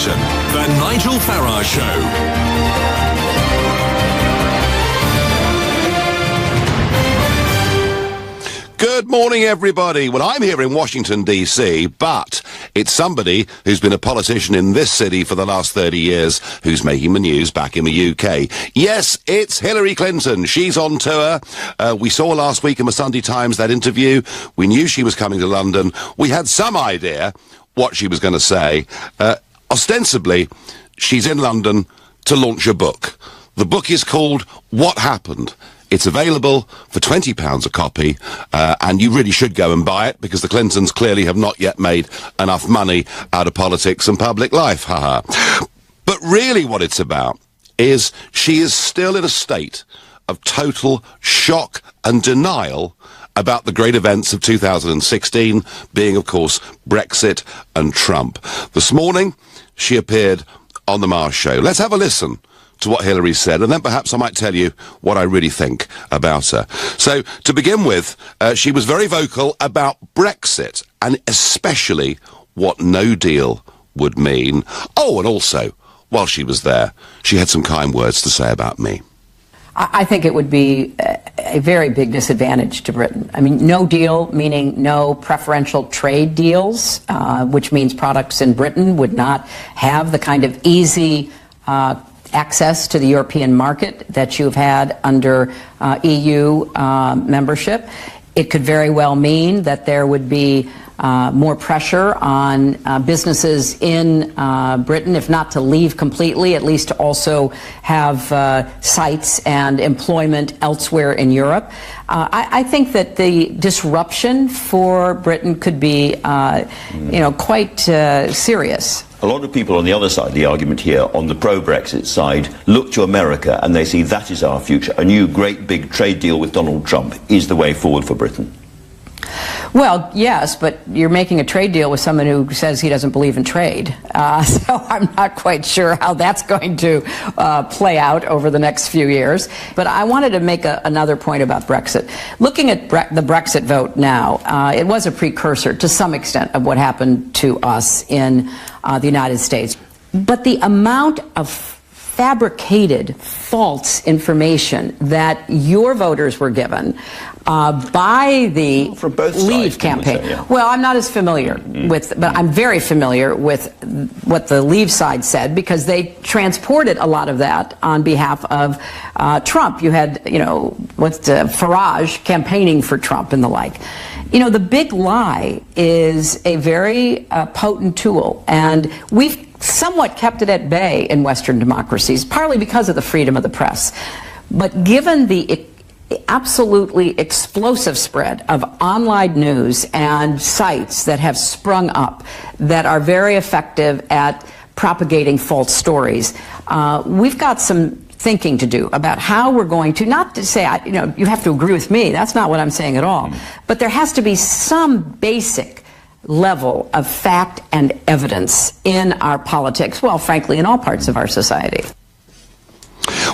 station, The Nigel Farage Show. Good morning, everybody. Well, I'm here in Washington, D.C., but it's somebody who's been a politician in this city for the last 30 years who's making the news back in the UK. Yes, it's Hillary Clinton. She's on tour. We saw last week in the Sunday Times that interview. We knew she was coming to London. We had some idea what she was going to say. Ostensibly, she's in London to launch a book. The book is called What Happened? It's available for £20 a copy, and you really should go and buy it, because the Clintons clearly have not yet made enough money out of politics and public life, haha. But really what it's about is she is still in a state of total shock and denial about the great events of 2016, being, of course, Brexit and Trump. This morning, she appeared on The Mars Show. Let's have a listen to what Hillary said, and then perhaps I might tell you what I really think about her. So, to begin with, she was very vocal about Brexit, and especially what no deal would mean. Oh, and also, while she was there, she had some kind words to say about me. I think it would be a very big disadvantage to Britain. I mean, no deal, meaning no preferential trade deals, which means products in Britain would not have the kind of easy access to the European market that you've had under EU membership. It could very well mean that there would be more pressure on businesses in Britain, if not to leave completely, at least to also have sites and employment elsewhere in Europe. I think that the disruption for Britain could be, quite serious. A lot of people on the other side of the argument here, on the pro-Brexit side, look to America and they see that is our future. A new great big trade deal with Donald Trump is the way forward for Britain. Well, yes, but you're making a trade deal with someone who says he doesn't believe in trade. So I'm not quite sure how that's going to play out over the next few years. But I wanted to make another point about Brexit. Looking at the Brexit vote now, it was a precursor to some extent of what happened to us in the United States. But the amount of fabricated, false information that your voters were given by the Leave campaign. Say, yeah. Well, I'm not as familiar with, but I'm very familiar with what the Leave side said, because they transported a lot of that on behalf of Trump. You had, Farage campaigning for Trump and the like. The big lie is a very potent tool, and we've somewhat kept it at bay in Western democracies, partly because of the freedom of the press. But given the absolutely explosive spread of online news and sites that have sprung up that are very effective at propagating false stories, we've got some thinking to do about how we're going to, not to say, you have to agree with me, that's not what I'm saying at all, but there has to be some basic level of fact and evidence in our politics, well, frankly, in all parts of our society.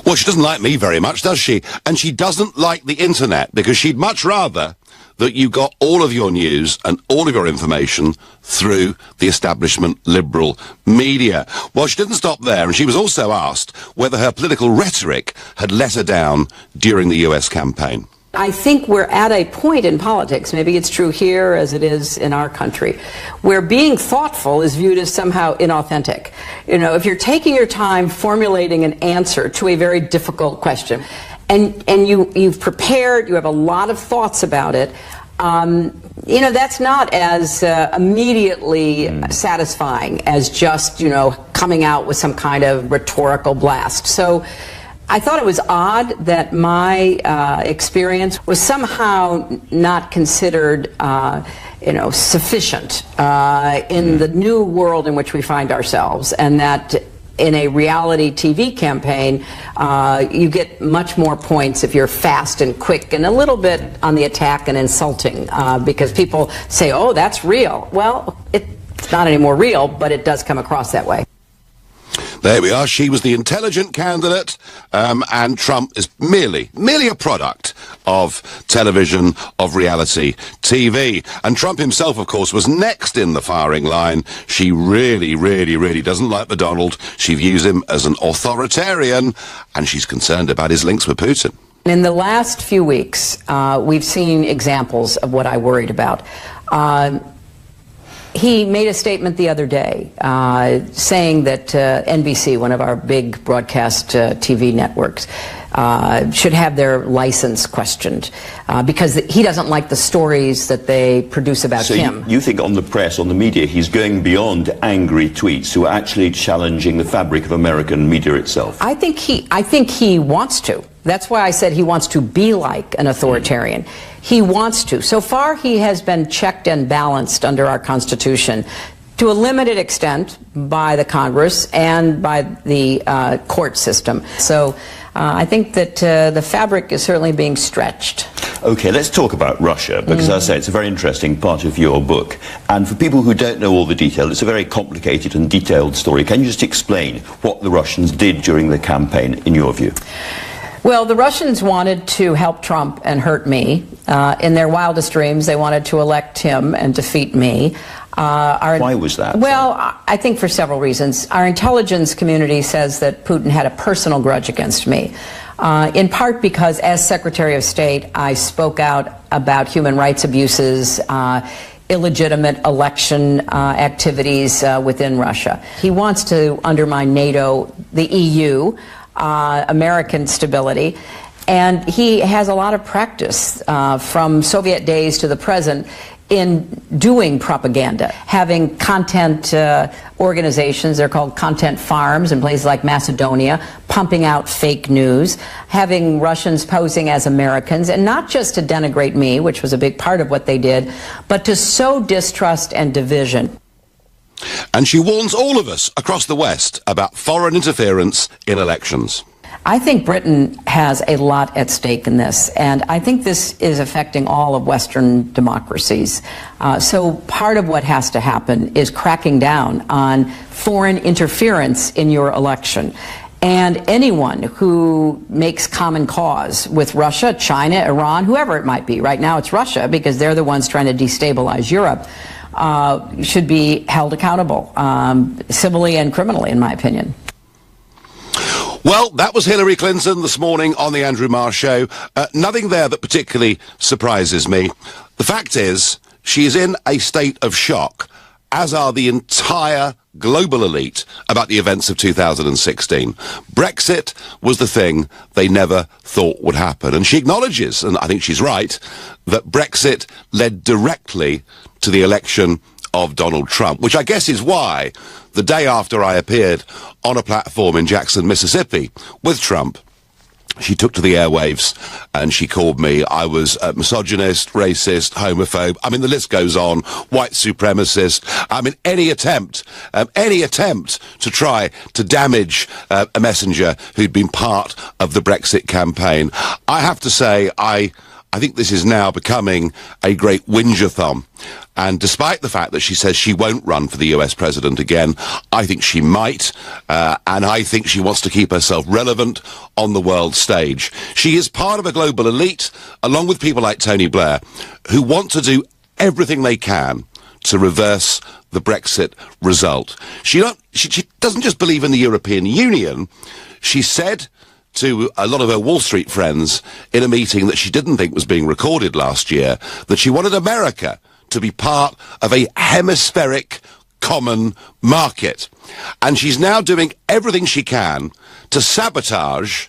Well, she doesn't like me very much, does she? And she doesn't like the internet, because she'd much rather that you got all of your news and all of your information through the establishment liberal media. Well, she didn't stop there, and she was also asked whether her political rhetoric had let her down during the US campaign. I think we're at a point in politics, maybe it's true here as it is in our country, where being thoughtful is viewed as somehow inauthentic. If you're taking your time formulating an answer to a very difficult question, and you've prepared, you have a lot of thoughts about it, that's not as immediately satisfying as just, coming out with some kind of rhetorical blast. So I thought it was odd that my experience was somehow not considered, sufficient in the new world in which we find ourselves, and that in a reality TV campaign, you get much more points if you're fast and quick and a little bit on the attack and insulting, because people say, oh, that's real. Well, it's not anymore real, but it does come across that way. There we are. She was the intelligent candidate, and Trump is merely a product of television, of reality TV. And Trump himself, of course, was next in the firing line. She really, really, really doesn't like the Donald. She views him as an authoritarian, and she's concerned about his links with Putin. In the last few weeks, we've seen examples of what I worried about. He made a statement the other day saying that NBC, one of our big broadcast TV networks, should have their license questioned because he doesn't like the stories that they produce about him. So you think on the press, on the media, he's going beyond angry tweets who are actually challenging the fabric of American media itself? I think he wants to. That's why I said he wants to be like an authoritarian. He wants to. So far, he has been checked and balanced under our Constitution to a limited extent by the Congress and by the court system. So I think that the fabric is certainly being stretched. Okay, let's talk about Russia, because as I say, it's a very interesting part of your book. And for people who don't know all the detail, it's a very complicated and detailed story. Can you just explain what the Russians did during the campaign, in your view? Well, the Russians wanted to help Trump and hurt me. In their wildest dreams, they wanted to elect him and defeat me. Why was that? Well, I think for several reasons. Our intelligence community says that Putin had a personal grudge against me, in part because as Secretary of State, I spoke out about human rights abuses, illegitimate election activities within Russia. He wants to undermine NATO, the EU, American stability, and he has a lot of practice from Soviet days to the present in doing propaganda, having content organizations, they're called content farms in places like Macedonia, pumping out fake news, having Russians posing as Americans, and not just to denigrate me, which was a big part of what they did, but to sow distrust and division. And she warns all of us across the West about foreign interference in elections. I think Britain has a lot at stake in this, and I think this is affecting all of Western democracies. So part of what has to happen is cracking down on foreign interference in your election. And anyone who makes common cause with Russia, China, Iran, whoever it might be, right now it's Russia because they're the ones trying to destabilize Europe, should be held accountable, civilly and criminally, in my opinion. Well, that was Hillary Clinton this morning on the Andrew Marr Show. Nothing there that particularly surprises me. The fact is, she is in a state of shock, as are the entire global elite about the events of 2016. Brexit was the thing they never thought would happen. And she acknowledges, and I think she's right, that Brexit led directly to the election of Donald Trump, which I guess is why the day after I appeared on a platform in Jackson, Mississippi with Trump, she took to the airwaves and she called me, I was a misogynist, racist, homophobe. I mean, the list goes on, white supremacist. I mean, any attempt to try to damage a messenger who'd been part of the Brexit campaign. I have to say, I think this is now becoming a great whinge-a-thon. And despite the fact that she says she won't run for the US president again, I think she might. And I think she wants to keep herself relevant on the world stage. She is part of a global elite, along with people like Tony Blair, who want to do everything they can to reverse the Brexit result. She doesn't just believe in the European Union. She said to a lot of her Wall Street friends in a meeting that she didn't think was being recorded last year, that she wanted America to be part of a hemispheric common market. And she's now doing everything she can to sabotage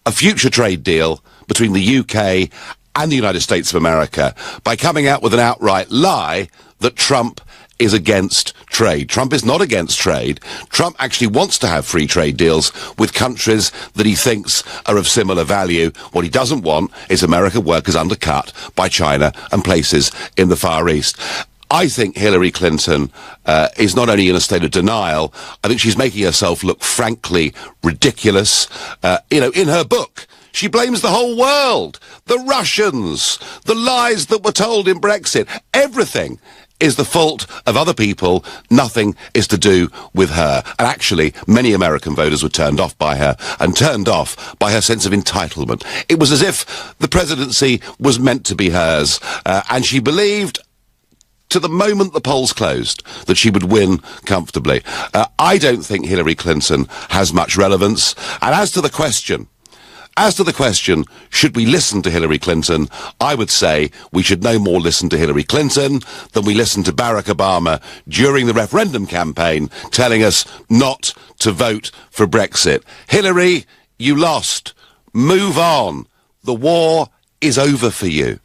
a future trade deal between the UK and the United States of America by coming out with an outright lie that Trump is against trade. Trump is not against trade. Trump actually wants to have free trade deals with countries that he thinks are of similar value. What he doesn't want is American workers undercut by China and places in the Far East. I think Hillary Clinton is not only in a state of denial, I think she's making herself look frankly ridiculous. In her book, she blames the whole world, the Russians, the lies that were told in Brexit, everything is the fault of other people. Nothing is to do with her. And actually, many American voters were turned off by her, and turned off by her sense of entitlement. It was as if the presidency was meant to be hers, and she believed, to the moment the polls closed, that she would win comfortably. I don't think Hillary Clinton has much relevance. And as to the question, should we listen to Hillary Clinton, I would say we should no more listen to Hillary Clinton than we listened to Barack Obama during the referendum campaign, telling us not to vote for Brexit. Hillary, you lost. Move on. The war is over for you.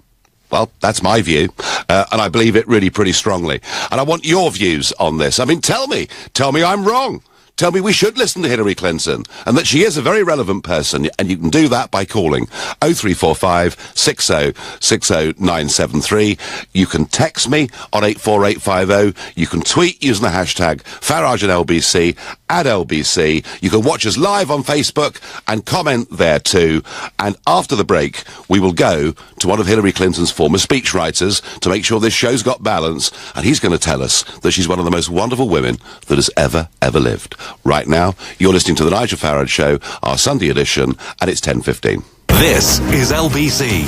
Well, that's my view, and I believe it really pretty strongly. And I want your views on this. I mean, tell me I'm wrong. Tell me we should listen to Hillary Clinton, and that she is a very relevant person, and you can do that by calling 0345 60 60 973. You can text me on 84850. You can tweet using the hashtag Farage and LBC, at LBC. You can watch us live on Facebook and comment there too. And after the break, we will go to one of Hillary Clinton's former speechwriters to make sure this show's got balance, and he's going to tell us that she's one of the most wonderful women that has ever lived. Right now, you're listening to The Nigel Farage Show, our Sunday edition, and it's 10:15. This is LBC.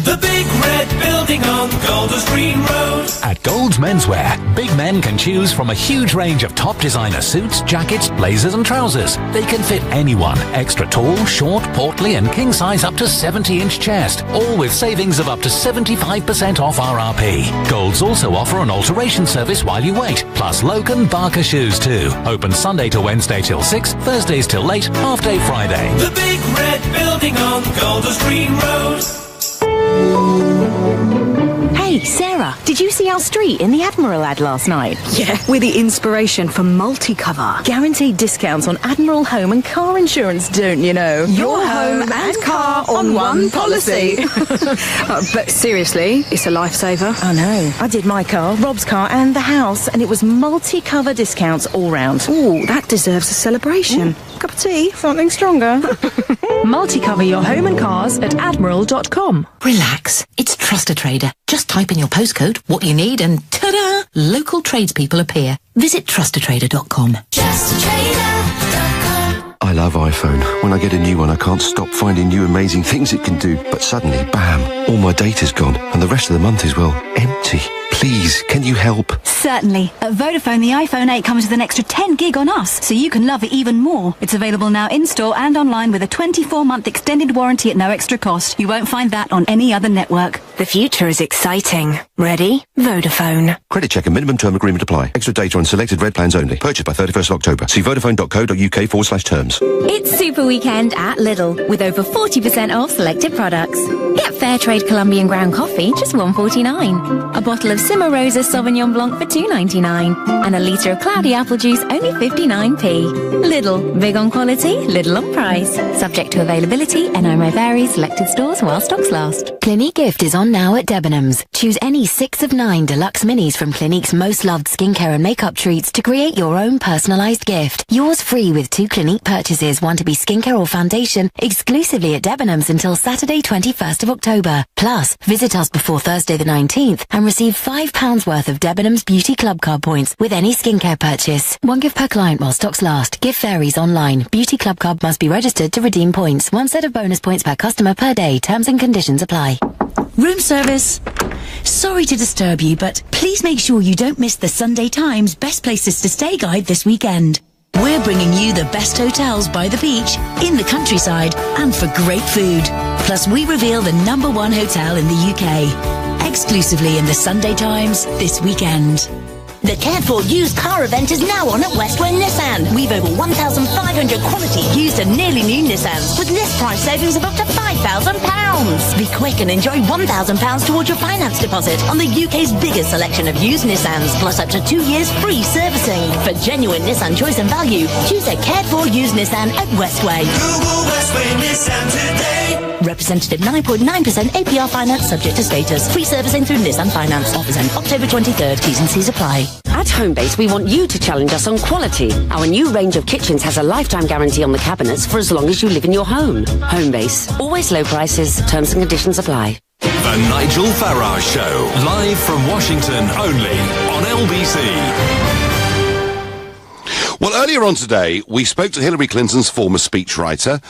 The big red building on Golders Green Road. At Gold's Menswear, big men can choose from a huge range of top designer suits, jackets, blazers and trousers. They can fit anyone, extra tall, short, portly and king size up to 70-inch chest, all with savings of up to 75% off RRP. Gold's also offer an alteration service while you wait, plus Loken Barker shoes too. Open Sunday to Wednesday till 6, Thursdays till late, half day Friday. The big red building on Golders Green Road. Hey, Sarah, did you see our street in the Admiral ad last night? Yeah, with the inspiration for multi-cover. Guaranteed discounts on Admiral home and car insurance, don't you know? Your home and car on one policy. But seriously, it's a lifesaver. I know. I did my car, Rob's car and the house, and it was multi-cover discounts all round. Ooh, that deserves a celebration. Cup of tea, something stronger. Multi-cover your home and cars at admiral.com. Relax. It's Trust a Trader. Just type in your postcode, what you need, and ta-da! Local tradespeople appear. Visit trustatrader.com. Trustatrader.com. I love iPhone. When I get a new one, I can't stop finding new amazing things it can do. But suddenly, bam, all my data's gone. And the rest of the month is, well, empty. Please, can you help? Certainly. At Vodafone, the iPhone 8 comes with an extra 10 gig on us, so you can love it even more. It's available now in-store and online with a 24-month extended warranty at no extra cost. You won't find that on any other network. The future is exciting. Ready? Vodafone. Credit check and minimum term agreement apply. Extra data on selected red plans only. Purchased by 31st October. See vodafone.co.uk/terms. It's Super Weekend at Lidl, with over 40% off selected products. Get Fairtrade Colombian ground coffee, just $1.49. A bottle of Cimarosa Sauvignon Blanc for $2.99. And a litre of cloudy apple juice, only 59p. Lidl, big on quality, little on price. Subject to availability, NI may vary, selected stores while stocks last. Clinique Gift is on now at Debenhams. Choose any 6 of 9 deluxe minis from Clinique's most loved skincare and makeup treats to create your own personalised gift. Yours free with 2 Clinique purchases, one to be skincare or foundation, exclusively at Debenhams until Saturday 21st of October. Plus, visit us before Thursday the 19th and receive £5 worth of Debenhams Beauty Club card points with any skincare purchase. One gift per client while stocks last. Gift varies online. Beauty Club card must be registered to redeem points. One set of bonus points per customer per day. Terms and conditions apply. Room service. Sorry to disturb you, but please make sure you don't miss the Sunday Times Best Places to Stay guide this weekend. We're bringing you the best hotels by the beach, in the countryside, and for great food. Plus, we reveal the #1 hotel in the UK. Exclusively in the Sunday Times this weekend. The Cared For Used Car event is now on at Westway Nissan. We've over 1,500 quality used and nearly new Nissans with list price savings of up to £5,000. Be quick and enjoy £1,000 towards your finance deposit on the UK's biggest selection of used Nissans, plus up to 2 years free servicing. For genuine Nissan choice and value, choose a Cared For Used Nissan at Westway. Google Westway Nissan today. Representative 9.9% APR finance subject to status. Free servicing through Nissan Finance. Offers end October 23rd. T's and C's apply. At Homebase, we want you to challenge us on quality. Our new range of kitchens has a lifetime guarantee on the cabinets for as long as you live in your home. Homebase. Always low prices. Terms and conditions apply. The Nigel Farage Show, live from Washington only on LBC. Well, earlier on today, we spoke to Hillary Clinton's former speechwriter.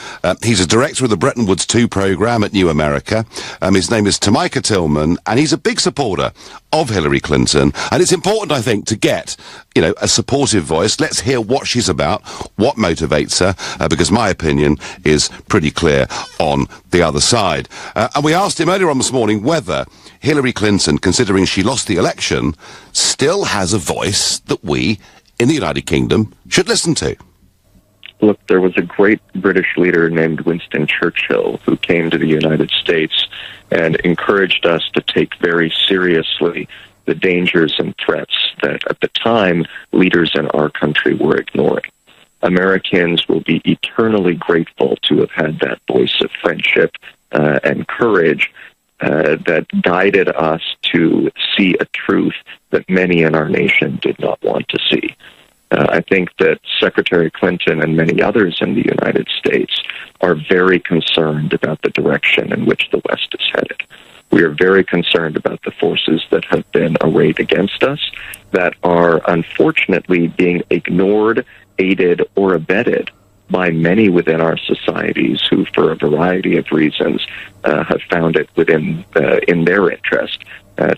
He's a director of the Bretton Woods II program at New America. His name is Tamika Tillman, and he's a big supporter of Hillary Clinton. And it's important, I think, to get, a supportive voice. Let's hear what she's about, what motivates her, because my opinion is pretty clear on the other side. And we asked him earlier on this morning whether Hillary Clinton, considering she lost the election, still has a voice that we in the United Kingdom should listen to. Look, there was a great British leader named Winston Churchill who came to the United States and encouraged us to take very seriously the dangers and threats that at the time leaders in our country were ignoring. Americans will be eternally grateful to have had that voice of friendship and courage that guided us to see a truth that many in our nation did not want to see. I think that Secretary Clinton and many others in the United States are very concerned about the direction in which the West is headed. We are very concerned about the forces that have been arrayed against us that are unfortunately being ignored, aided, or abetted by many within our societies who, for a variety of reasons, have found it within in their interest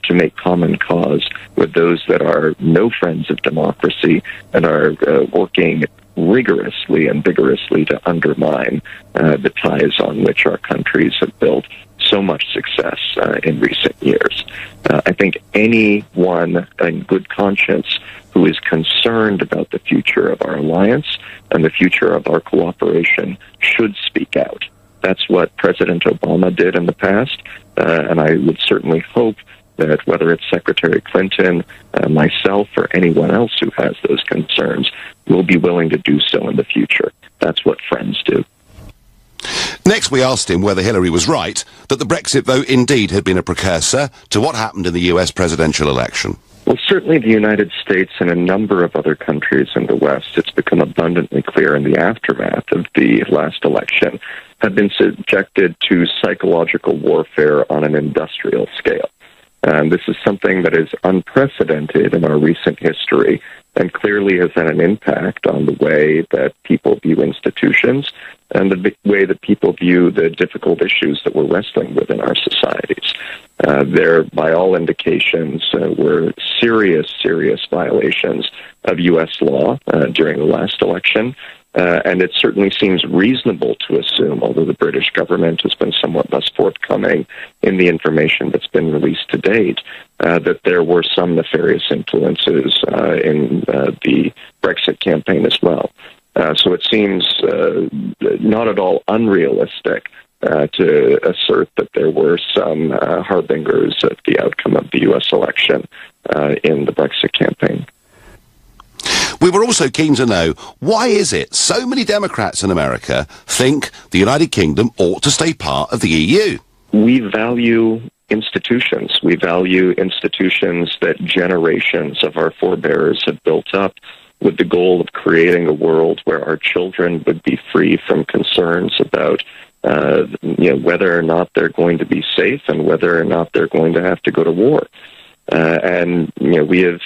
to make common cause with those that are no friends of democracy and are working rigorously and vigorously to undermine the ties on which our countries have built so much success in recent years. I think anyone in good conscience who is concerned about the future of our alliance and the future of our cooperation should speak out. That's what President Obama did in the past, and I would certainly hope that whether it's Secretary Clinton, myself, or anyone else who has those concerns will be willing to do so in the future. That's what friends do. Next, we asked him whether Hillary was right that the Brexit vote indeed had been a precursor to what happened in the US presidential election. Well, certainly the United States and a number of other countries in the West, it's become abundantly clear in the aftermath of the last election, have been subjected to psychological warfare on an industrial scale. And this is something that is unprecedented in our recent history and clearly has had an impact on the way that people view institutions and the way that people view the difficult issues that we're wrestling with in our societies. There, by all indications, were serious violations of U.S. law during the last election. And it certainly seems reasonable to assume, although the British government has been somewhat less forthcoming in the information that's been released to date, that there were some nefarious influences in the Brexit campaign as well. So it seems not at all unrealistic to assert that there were some harbingers of the outcome of the U.S. election in the Brexit campaign. We were also keen to know, why is it so many Democrats in America think the United Kingdom ought to stay part of the EU? We value institutions. We value institutions that generations of our forebears have built up with the goal of creating a world where our children would be free from concerns about whether or not they're going to be safe and whether or not they're going to have to go to war. And we have,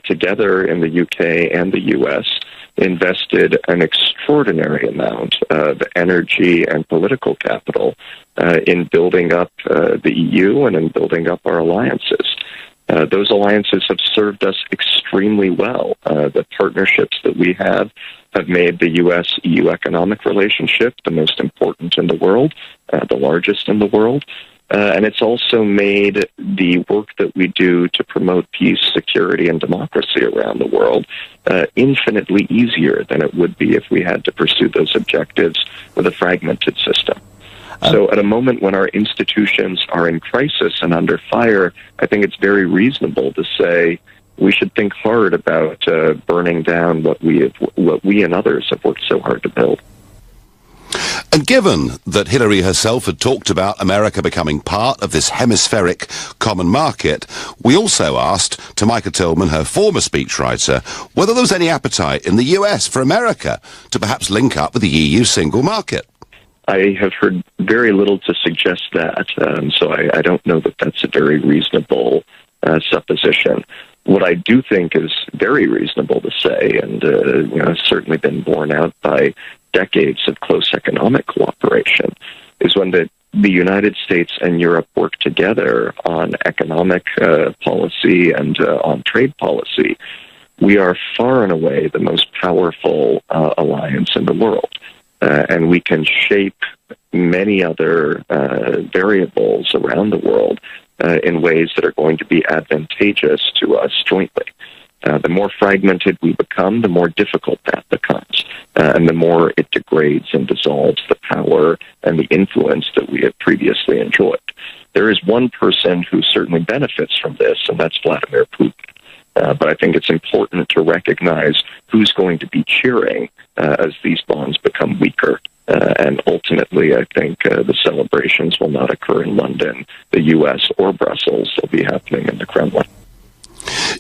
together in the UK and the US, invested an extraordinary amount of energy and political capital in building up the EU and in building up our alliances. Those alliances have served us extremely well. The partnerships that we have made the US-EU economic relationship the most important in the world, the largest in the world. And it's also made the work that we do to promote peace, security, and democracy around the world infinitely easier than it would be if we had to pursue those objectives with a fragmented system. So at a moment when our institutions are in crisis and under fire, I think it's very reasonable to say we should think hard about burning down what we and others have worked so hard to build. And given that Hillary herself had talked about America becoming part of this hemispheric common market, we also asked Tamika Tillman, her former speechwriter, whether there was any appetite in the US for America to perhaps link up with the EU single market. I have heard very little to suggest that, so I don't know that that's a very reasonable supposition. What I do think is very reasonable to say, and has certainly been borne out by decades of close economic cooperation, is when the United States and Europe work together on economic policy and on trade policy, we are far and away the most powerful alliance in the world. And we can shape many other variables around the world in ways that are going to be advantageous to us jointly. The more fragmented we become, the more difficult that becomes, and the more it degrades and dissolves the power and the influence that we have previously enjoyed. There is one person who certainly benefits from this, and that's Vladimir Putin. But I think it's important to recognize who's going to be cheering as these bonds become weaker. And ultimately, I think the celebrations will not occur in London, the U.S., or Brussels. They'll be happening in the Kremlin.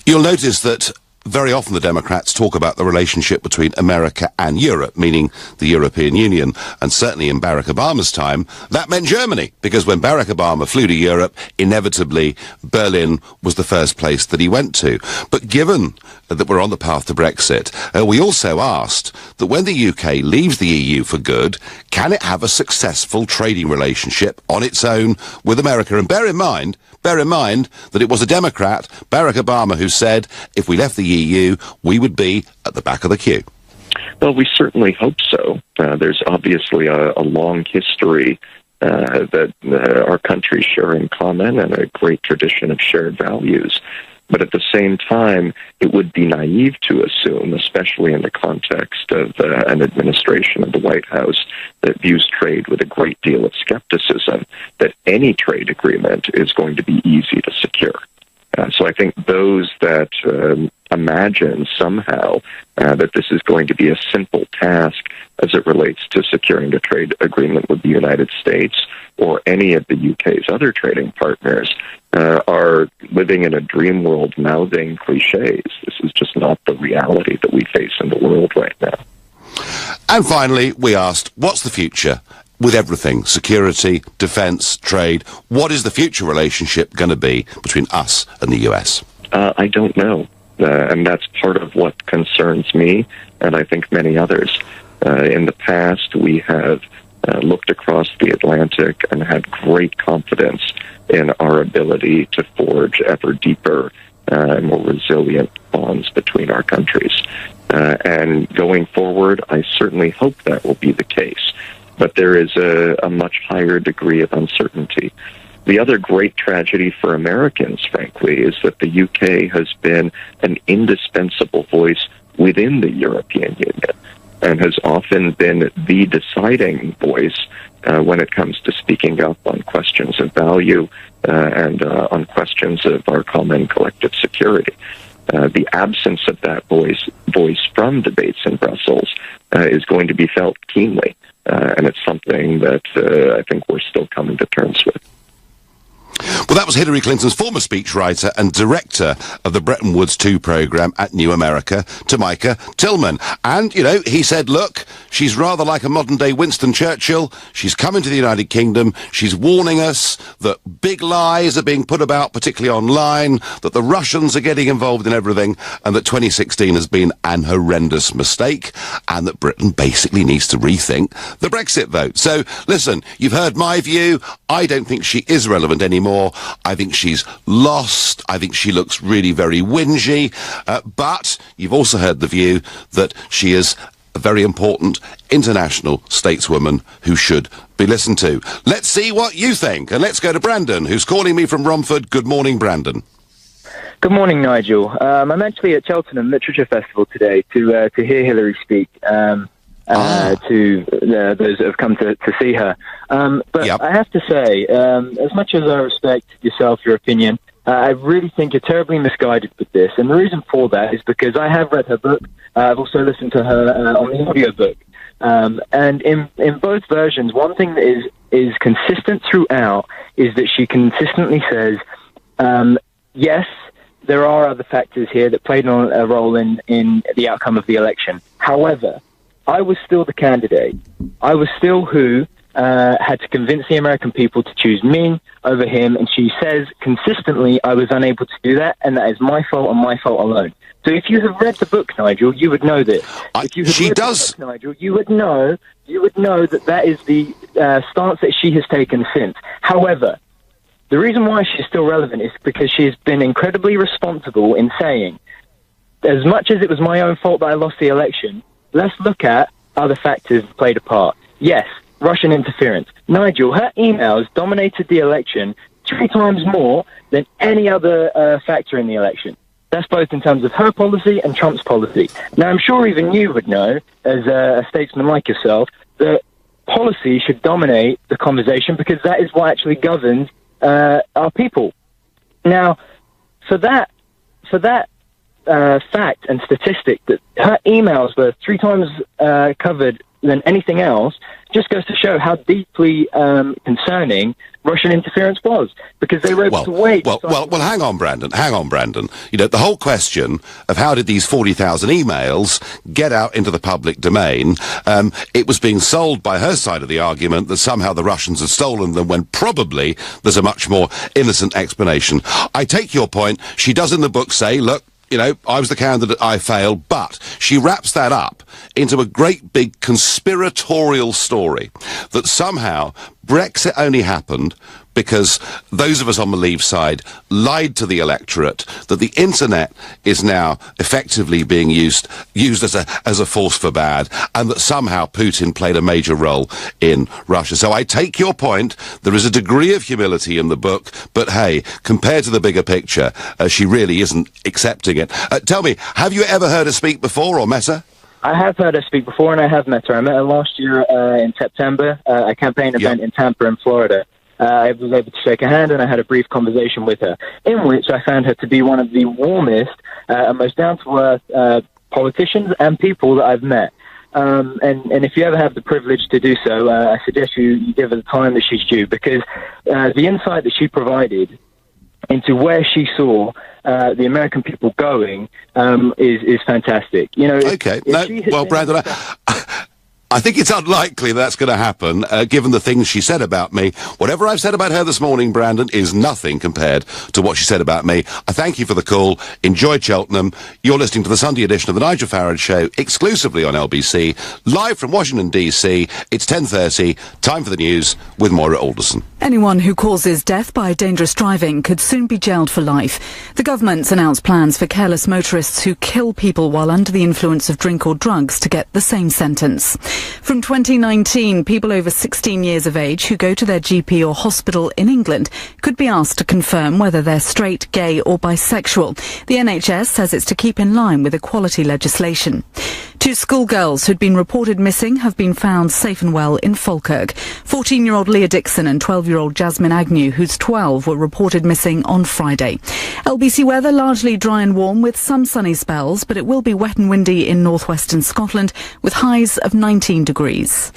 You'll notice that very often the Democrats talk about the relationship between America and Europe, meaning the European Union. And certainly in Barack Obama's time, that meant Germany, because when Barack Obama flew to Europe, inevitably Berlin was the first place that he went to. But given that we're on the path to Brexit, we also asked that when the UK leaves the EU for good, can it have a successful trading relationship on its own with America? And bear in mind that it was a Democrat, Barack Obama, who said if we left the EU, we would be at the back of the queue. Well, we certainly hope so. There's obviously a long history that our countries share in common and a great tradition of shared values. But at the same time, it would be naive to assume, especially in the context of an administration of the White House that views trade with a great deal of skepticism, that any trade agreement is going to be easy to secure. So I think those that imagine somehow that this is going to be a simple task as it relates to securing a trade agreement with the United States or any of the UK's other trading partners are living in a dream world mouthing cliches. This is just not the reality that we face in the world right now. And finally, we asked, what's the future? With everything, security, defence, trade, what is the future relationship going to be between us and the US? I don't know. And that's part of what concerns me, and I think many others. In the past, we have looked across the Atlantic and had great confidence in our ability to forge ever deeper and more resilient bonds between our countries. And going forward, I certainly hope that will be the case. But there is a much higher degree of uncertainty. The other great tragedy for Americans, frankly, is that the UK has been an indispensable voice within the European Union and has often been the deciding voice when it comes to speaking up on questions of value and on questions of our common collective security. The absence of that voice from debates in Brussels is going to be felt keenly. And it's something that I think we're still coming to terms with. Well, that was Hillary Clinton's former speechwriter and director of the Bretton Woods II programme at New America, Tamika Tillman. And, he said, look, she's rather like a modern-day Winston Churchill. She's coming to the United Kingdom. She's warning us that big lies are being put about, particularly online, that the Russians are getting involved in everything, and that 2016 has been an horrendous mistake, and that Britain basically needs to rethink the Brexit vote. So, listen, you've heard my view. I don't think she is relevant anymore. I think she's lost. I think she looks really very whingy. But you've also heard the view that she is a very important international stateswoman who should be listened to. Let's see what you think. And let's go to Brandon, who's calling me from Romford. Good morning, Brandon. Good morning, Nigel. I'm actually at Cheltenham Literature Festival today to hear Hillary speak. To those that have come to see her. But I have to say, as much as I respect yourself, your opinion, I really think you're terribly misguided with this. And the reason for that is because I have read her book. I've also listened to her on the audiobook. And in both versions, one thing that is consistent throughout is that she consistently says, yes, there are other factors here that played a role in the outcome of the election. However, I was still the candidate. I was still who had to convince the American people to choose me over him, and she says consistently, I was unable to do that, and that is my fault and my fault alone. So if you have read the book, Nigel, you would know this. If you have read the book, Nigel, you would know that is the stance that she has taken since. However, the reason why she's still relevant is because she's been incredibly responsible in saying, as much as it was my own fault that I lost the election, let's look at other factors that played a part. Yes, Russian interference. Nigel, her emails dominated the election 3 times more than any other factor in the election. That's both in terms of her policy and Trump's policy. Now, I'm sure even you would know, as a statesman like yourself, that policy should dominate the conversation because that is what actually governs our people. Now, for that fact and statistic that her emails were 3 times covered than anything else, just goes to show how deeply concerning Russian interference was, because they were able to wait. Well, hang on, Brandon. You know, the whole question of how did these 40,000 emails get out into the public domain, it was being sold by her side of the argument that somehow the Russians had stolen them, when probably there's a much more innocent explanation. I take your point. She does in the book say, look, you know, I was the candidate, I failed, but she wraps that up into a great big conspiratorial story that somehow Brexit only happened because those of us on the Leave side lied to the electorate, that the internet is now effectively being used as a force for bad, and that somehow Putin played a major role in Russia. So I take your point. There is a degree of humility in the book, but hey, compared to the bigger picture, she really isn't accepting it. Tell me, have you ever heard her speak before or met her? I have heard her speak before, and I have met her. I met her last year in September, a campaign event in Tampa in Florida. I was able to shake her hand, and I had a brief conversation with her, in which I found her to be one of the warmest and most down-to-earth politicians and people that I've met. And if you ever have the privilege to do so, I suggest you give her the time that she's due, because the insight that she provided into where she saw the American people going is fantastic. You know, okay. Brandon, I think it's unlikely that's going to happen, given the things she said about me. Whatever I've said about her this morning, Brandon, is nothing compared to what she said about me. I thank you for the call. Enjoy Cheltenham. You're listening to the Sunday edition of the Nigel Farage Show, exclusively on LBC, live from Washington, D.C. It's 10:30, time for the news with Moira Alderson. Anyone who causes death by dangerous driving could soon be jailed for life. The government's announced plans for careless motorists who kill people while under the influence of drink or drugs to get the same sentence. From 2019, people over 16 years of age who go to their GP or hospital in England could be asked to confirm whether they're straight, gay or bisexual. The NHS says it's to keep in line with equality legislation. 2 schoolgirls who'd been reported missing have been found safe and well in Falkirk. 14-year-old Leah Dixon and 12-year-old Jasmine Agnew, who's 12, were reported missing on Friday. LBC weather largely dry and warm with some sunny spells, but it will be wet and windy in northwestern Scotland with highs of 19 degrees.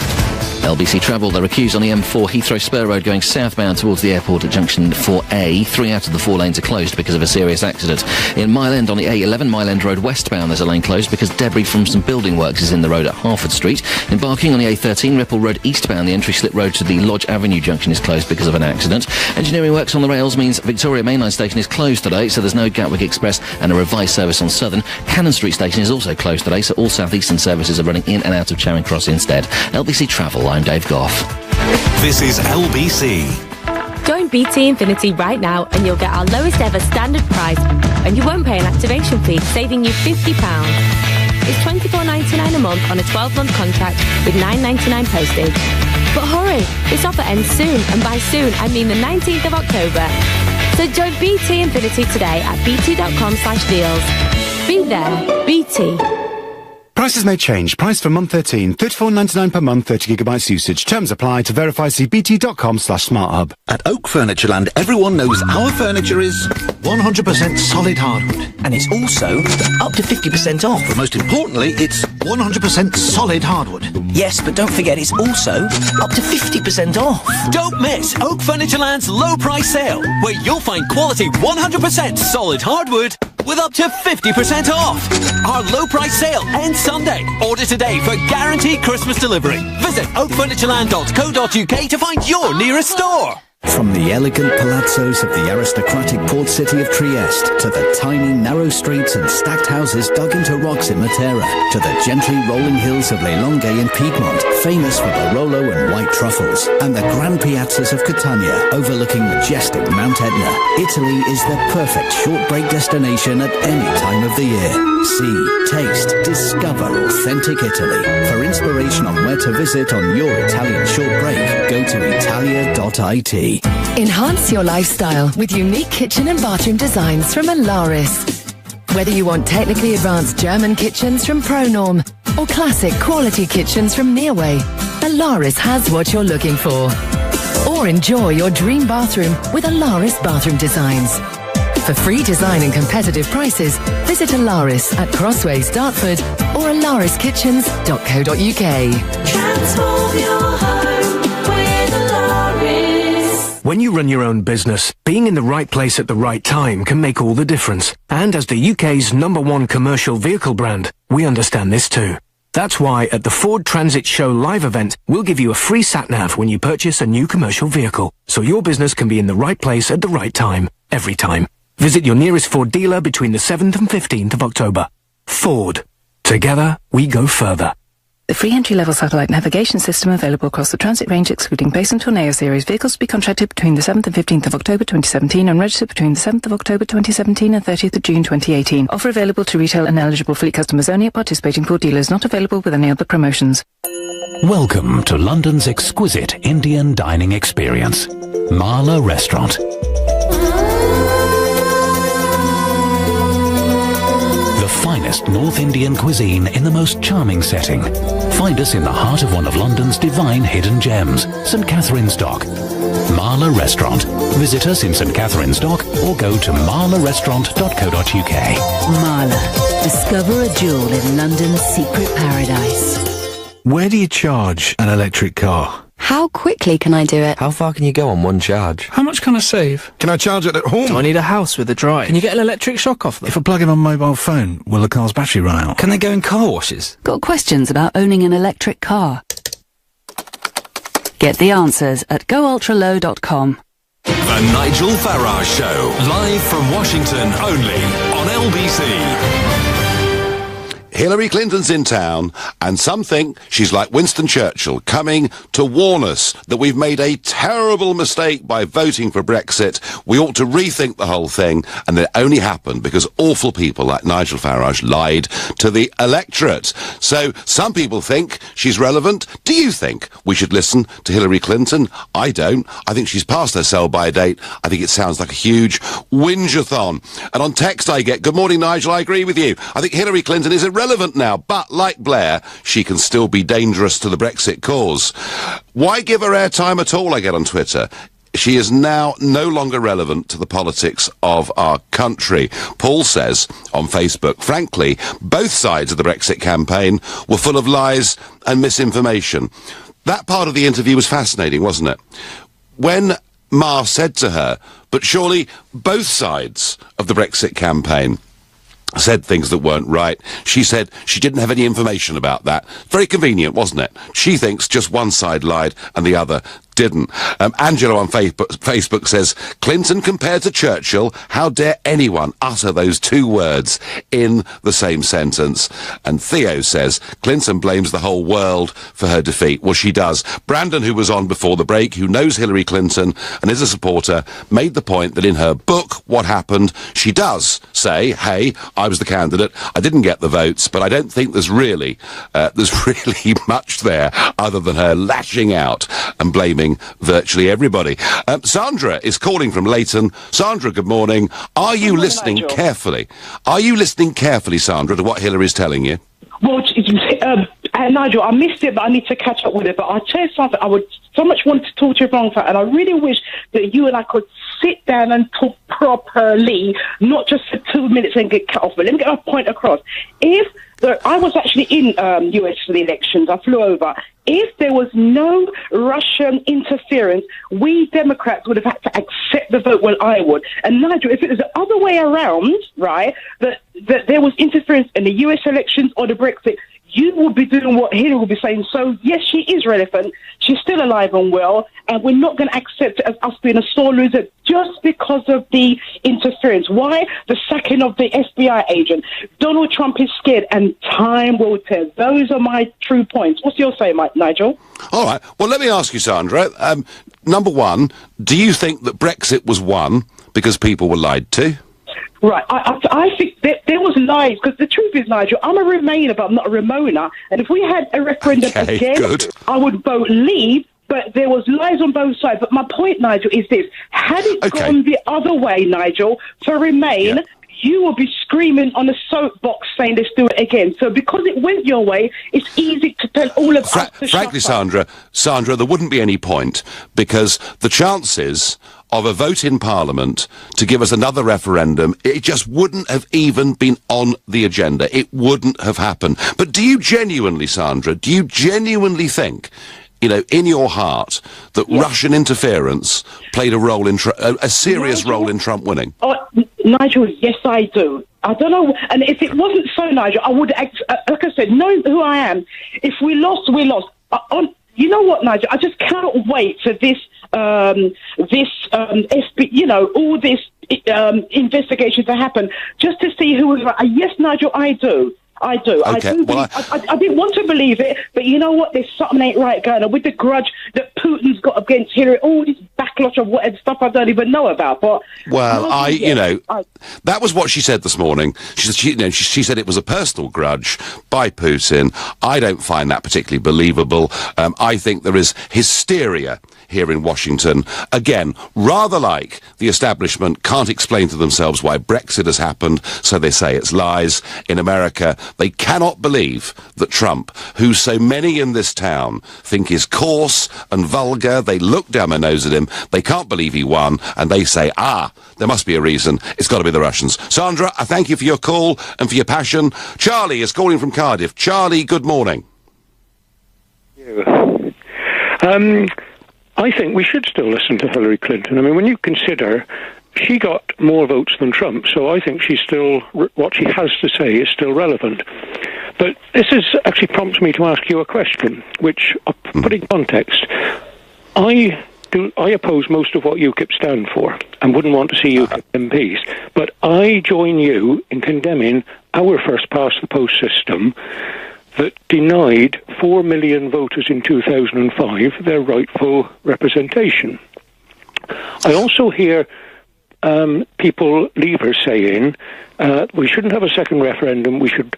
LBC travel, there are queues on the M4 Heathrow Spur Road going southbound towards the airport at junction 4A. 3 out of the 4 lanes are closed because of a serious accident. In Mile End on the A11 Mile End Road westbound, there's a lane closed because debris from some building works is in the road at Harford Street. Embarking on the A13 Ripple Road eastbound, the entry slip road to the Lodge Avenue junction is closed because of an accident. Engineering works on the rails means Victoria Mainline Station is closed today, so there's no Gatwick Express and a revised service on Southern. Cannon Street Station is also closed today, so all southeastern services are running in and out of Charing Cross instead. LBC Travel, I'm Dave Goff. This is LBC. Join BT Infinity right now and you'll get our lowest ever standard price, and you won't pay an activation fee, saving you £50. It's $24.99 a month on a 12-month contract with $9.99 postage. But hurry, this offer ends soon, and by soon I mean the 19th of October. So join BT Infinity today at bt.com/deals. Be there, BT. Prices may change. Price for month 13. $34.99 per month, 30 gigabytes usage. Terms apply. To verify, see bt.com/smarthub. At Oak Furnitureland, everyone knows our furniture is 100% solid hardwood. And it's also up to 50% off. But most importantly, it's 100% solid hardwood. Yes, but don't forget it's also up to 50% off. Don't miss Oak Furnitureland's low price sale, where you'll find quality 100% solid hardwood with up to 50% off. Our low price sale ends Sunday. Order today for guaranteed Christmas delivery. Visit oakfurnitureland.co.uk to find your nearest store. From the elegant palazzos of the aristocratic port city of Trieste to the tiny narrow streets and stacked houses dug into rocks in Matera to the gently rolling hills of Leilonghe in Piedmont, famous for Barolo and white truffles, and the grand piazzas of Catania overlooking majestic Mount Etna, Italy is the perfect short break destination at any time of the year. See, taste, discover authentic Italy. For inspiration on where to visit on your Italian short break, go to italia.it. Enhance your lifestyle with unique kitchen and bathroom designs from Alaris. Whether you want technically advanced German kitchens from ProNorm or classic quality kitchens from Nearway, Alaris has what you're looking for. Or enjoy your dream bathroom with Alaris bathroom designs. For free design and competitive prices, visit Alaris at Crossways, Dartford or alariskitchens.co.uk. Transform your home with Alaris. When you run your own business, being in the right place at the right time can make all the difference. And as the UK's #1 commercial vehicle brand, we understand this too. That's why at the Ford Transit Show live event, we'll give you a free sat-nav when you purchase a new commercial vehicle, so your business can be in the right place at the right time, every time. Visit your nearest Ford dealer between the 7th and 15th of October. Ford. Together, we go further. The free entry-level satellite navigation system available across the Transit range, excluding Base and Tornado series vehicles, to be contracted between the 7th and 15th of October 2017 and registered between the 7th of October 2017 and 30th of June 2018. Offer available to retail and eligible fleet customers only at participating Ford dealers, not available with any other promotions. Welcome to London's exquisite Indian dining experience, Marla Restaurant. The finest North Indian cuisine in the most charming setting. Find us in the heart of one of London's divine hidden gems, St Catherine's Dock. Marla Restaurant. Visit us in St Catherine's Dock or go to marlarestaurant.co.uk. Marla. Discover a jewel in London's secret paradise. Where do you charge an electric car? How quickly can I do it? How far can you go on one charge? How much can I save? Can I charge it at home? Do I need a house with a drive? Can you get an electric shock off them? If I plug in on mobile phone, will the car's battery run out? Can they go in car washes? Got questions about owning an electric car? Get the answers at goultralow.com. The Nigel Farage Show, live from Washington only on LBC. Hillary Clinton's in town, and some think she's like Winston Churchill, coming to warn us that we've made a terrible mistake by voting for Brexit. We ought to rethink the whole thing, and it only happened because awful people like Nigel Farage lied to the electorate. So some people think she's relevant. Do you think we should listen to Hillary Clinton? I don't. I think she's past her sell-by date. I think it sounds like a huge whinge-a-thon. And on text I get, good morning, Nigel, I agree with you. I think Hillary Clinton is irrelevant now, but like Blair, she can still be dangerous to the Brexit cause. Why give her airtime at all, I get on Twitter? She is now no longer relevant to the politics of our country. Paul says on Facebook, frankly, both sides of the Brexit campaign were full of lies and misinformation. That part of the interview was fascinating, wasn't it? When Ma said to her, but surely both sides of the Brexit campaign said things that weren't right, she said she didn't have any information about that. Very convenient, wasn't it? She thinks just one side lied and the other didn't. Angela on Facebook says, Clinton compared to Churchill, how dare anyone utter those two words in the same sentence? And Theo says, Clinton blames the whole world for her defeat. Well, she does. Brandon, who was on before the break, who knows Hillary Clinton and is a supporter, made the point that in her book, What Happened, she does say, hey, I was the candidate, I didn't get the votes, but I don't think there's really much there other than her lashing out and blaming virtually everybody. Sandra is calling from Leighton. Sandra, good morning. Are you listening carefully? Are you listening carefully, Sandra, to what Hillary's telling you? Well, Nigel, I missed it, but I need to catch up with it. But I'll tell you something, I would so much want to talk to you wrong, and I really wish that you and I could sit down and talk properly, not just for 2 minutes and get cut off. But let me get my point across. I was actually in US for the elections. I flew over. if there was no Russian interference, we Democrats would have had to accept the vote. Well, I would. And Nigel, if it was the other way around, right, that there was interference in the US elections or the Brexit, you would be doing what Hillary would be saying. So, yes, she is relevant. She's still alive and well, and we're not going to accept it as us being a sore loser just because of the interference. Why? The sacking of the FBI agent. Donald Trump is scared, and time will tell. Those are my true points. What's your say, Nigel? All right. Well, let me ask you, Sandra. Number one, do you think that Brexit was won because people were lied to? Right, I think there was lies, because the truth is, Nigel, I'm a Remainer, but I'm not a Ramona, and if we had a referendum again, I would vote leave, but there was lies on both sides. But my point, Nigel, is this. Had it gone the other way, Nigel, for Remain, you will be screaming on a soapbox saying let's do it again. So because it went your way, it's easy to tell all of us to frankly, shut up. Sandra, there wouldn't be any point, because the chances of a vote in Parliament to give us another referendum, it just wouldn't have even been on the agenda. It wouldn't have happened. But do you genuinely, Sandra, think, in your heart, that Russian interference played a role in a serious role in Trump winning? Nigel, yes, I do. I don't know, and if it wasn't so, Nigel, I would act, like I said, knowing who I am, if we lost, we lost. You know what, Nigel? I just cannot wait for this, all this investigation to happen, just to see who was right. Yes, Nigel, I do. Okay, I didn't want to believe it, but you know what? There's something ain't right going on with the grudge that Putin's got against Hillary. All this backlash of whatever stuff I don't even know about. But that was what she said this morning. She said it was a personal grudge by Putin. I don't find that particularly believable. I think there is hysteria here in Washington. Again, rather like the establishment can't explain to themselves why Brexit has happened, so they say it's lies. In America, they cannot believe that Trump, who so many in this town think is coarse and vulgar, they look down their nose at him, they can't believe he won, and they say, there must be a reason. It's got to be the Russians. Sandra, I thank you for your call and for your passion. Charlie is calling from Cardiff. Charlie, good morning. I think we should still listen to Hillary Clinton. I mean, when you consider she got more votes than Trump, so I think she's still, what she has to say is still relevant. But this actually prompts me to ask you a question, which, put in context, I oppose most of what UKIP stand for and wouldn't want to see UKIP MPs, but I join you in condemning our first-past-the-post system that denied 4 million voters in 2005 their rightful representation. I also hear people, leavers, saying we shouldn't have a second referendum, we should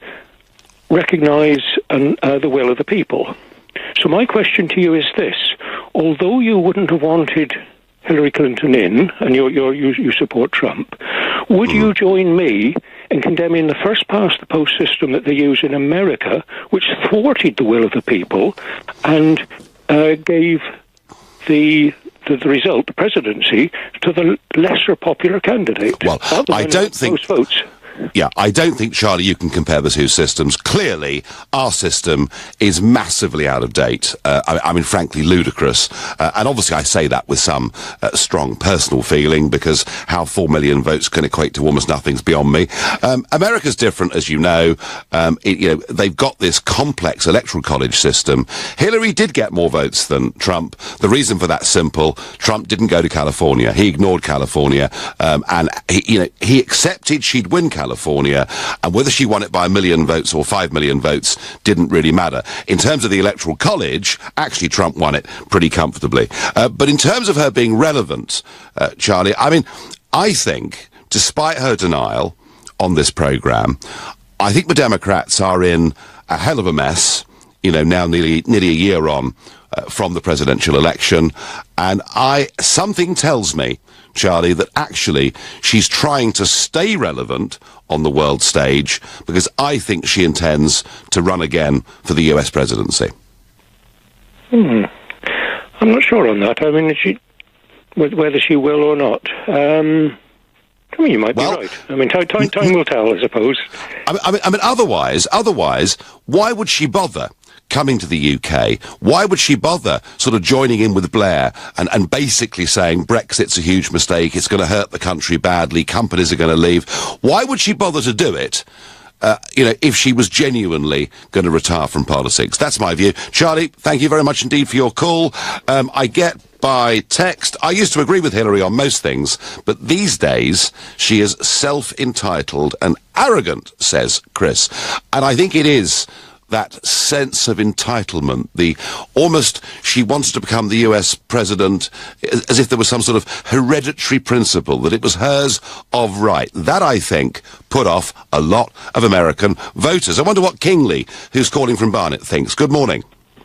recognise the will of the people. So my question to you is this. Although you wouldn't have wanted Hillary Clinton in, and you support Trump, would you join me in condemning the first-past-the-post system that they use in America, which thwarted the will of the people and gave the result, the presidency, to the lesser popular candidate? Well, I don't think... votes. Yeah, I don't think, Charlie, you can compare the two systems. Clearly, our system is massively out of date. I mean, frankly, ludicrous. And obviously I say that with some strong personal feeling, because how 4 million votes can equate to almost nothing's beyond me. America's different, as you know. They've got this complex electoral college system. Hillary did get more votes than Trump. The reason for that's simple. Trump didn't go to California. He ignored California. And he accepted she'd win California, and whether she won it by 1 million votes or 5 million votes didn't really matter. In terms of the Electoral College, actually Trump won it pretty comfortably. But in terms of her being relevant, Charlie, I mean, I think, despite her denial on this programme, I think the Democrats are in a hell of a mess, now nearly a year on from the presidential election, and something tells me, Charlie, that actually she's trying to stay relevant on the world stage, because I think she intends to run again for the US presidency. I'm not sure on that. I mean, whether she will or not. I mean, you might be right. I mean, time will tell, I suppose. I mean, otherwise, why would she bother coming to the UK? Why would she bother sort of joining in with Blair and basically saying Brexit's a huge mistake, it's going to hurt the country badly, companies are going to leave? Why would she bother to do it? If she was genuinely going to retire from politics? That's my view. Charlie, thank you very much indeed for your call. I get by text, I used to agree with Hillary on most things, but these days she is self-entitled and arrogant, says Chris. And I think it is that sense of entitlement, she wants to become the US president as if there was some sort of hereditary principle, that it was hers of right. That, I think, put off a lot of American voters. I wonder what Kingsley, who's calling from Barnet, thinks. Good morning.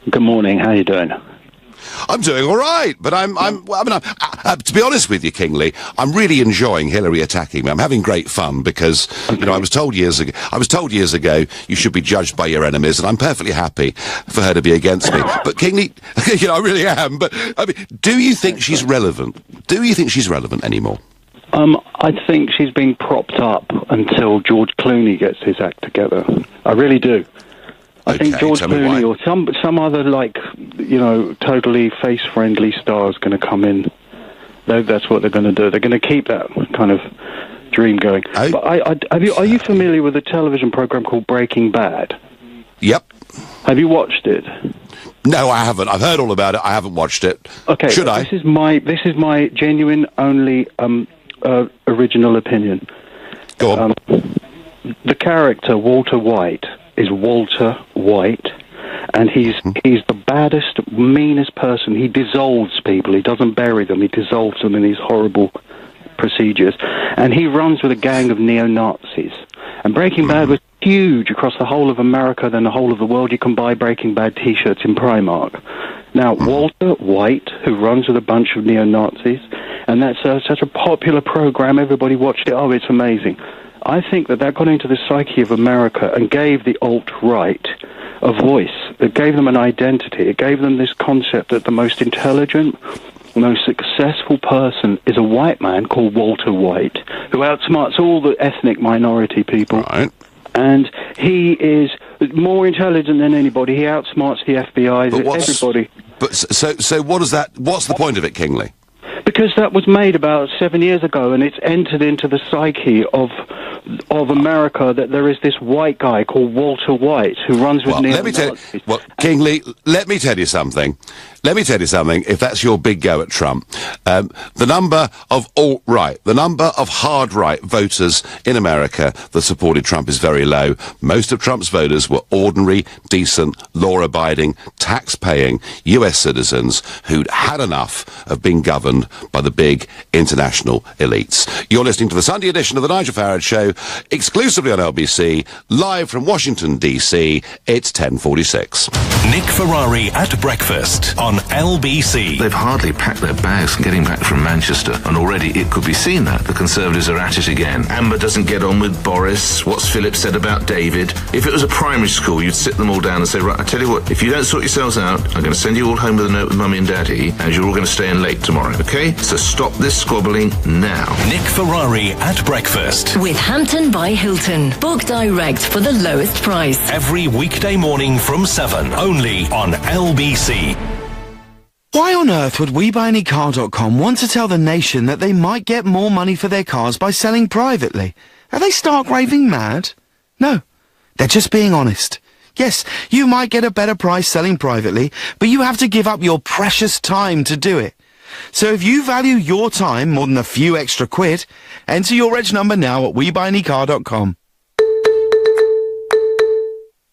Good morning. How are you doing? I'm doing all right, but to be honest with you, Kingsley, I'm really enjoying Hillary attacking me. I'm having great fun because, I was told years ago you should be judged by your enemies, and I'm perfectly happy for her to be against me. But Kingsley, I really am. But I mean, do you think she's relevant? Do you think she's relevant anymore? I think she's being propped up until George Clooney gets his act together. I really do. I think George Clooney or some other, totally face-friendly star is going to come in. That's what they're going to do. They're going to keep that kind of dream going. But are you familiar with a television program called Breaking Bad? Yep. Have you watched it? No, I haven't. I've heard all about it. I haven't watched it. Okay. Should I? This is my genuine, only original opinion. Go on. The character Walter White is Walter White, and he's the baddest, meanest person. He dissolves people. He doesn't bury them. He dissolves them in these horrible procedures. And he runs with a gang of neo-Nazis. And Breaking Bad was huge across the whole of America, then the whole of the world. You can buy Breaking Bad T-shirts in Primark. Now, Walter White, who runs with a bunch of neo-Nazis, and that's such a popular program. Everybody watched it. Oh, it's amazing. I think that got into the psyche of America and gave the alt-right a voice. It gave them an identity. It gave them this concept that the most intelligent, most successful person is a white man called Walter White, who outsmarts all the ethnic minority people. Right. And he is more intelligent than anybody. He outsmarts the FBI, everybody. But so what's the point of it, Kingsley? Because that was made about 7 years ago, and it's entered into the psyche of America that there is this white guy called Walter White who runs with neo-Nazis. Kingsley, let me tell you something. If that's your big go at Trump, the number of alt-right, the number of hard-right voters in America that supported Trump is very low. Most of Trump's voters were ordinary, decent, law-abiding, tax-paying US citizens who'd had enough of being governed by the big international elites. You're listening to the Sunday edition of the Nigel Farage Show, exclusively on LBC, live from Washington, D.C. It's 10:46. Nick Ferrari at breakfast on LBC. They've hardly packed their bags getting back from Manchester, and already it could be seen that the Conservatives are at it again. Amber doesn't get on with Boris. What's Philip said about David? If it was a primary school, you'd sit them all down and say, right, I tell you what, if you don't sort yourselves out, I'm going to send you all home with a note with Mummy and Daddy, and you're all going to stay in late tomorrow, okay? So stop this squabbling now. Nick Ferrari at breakfast. With Hampton by Hilton. Book direct for the lowest price. Every weekday morning from 7, only on LBC. Why on earth would WeBuyAnyCar.com want to tell the nation that they might get more money for their cars by selling privately? Are they stark raving mad? No, they're just being honest. Yes, you might get a better price selling privately, but you have to give up your precious time to do it. So if you value your time more than a few extra quid, enter your reg number now at WeBuyAnyCar.com.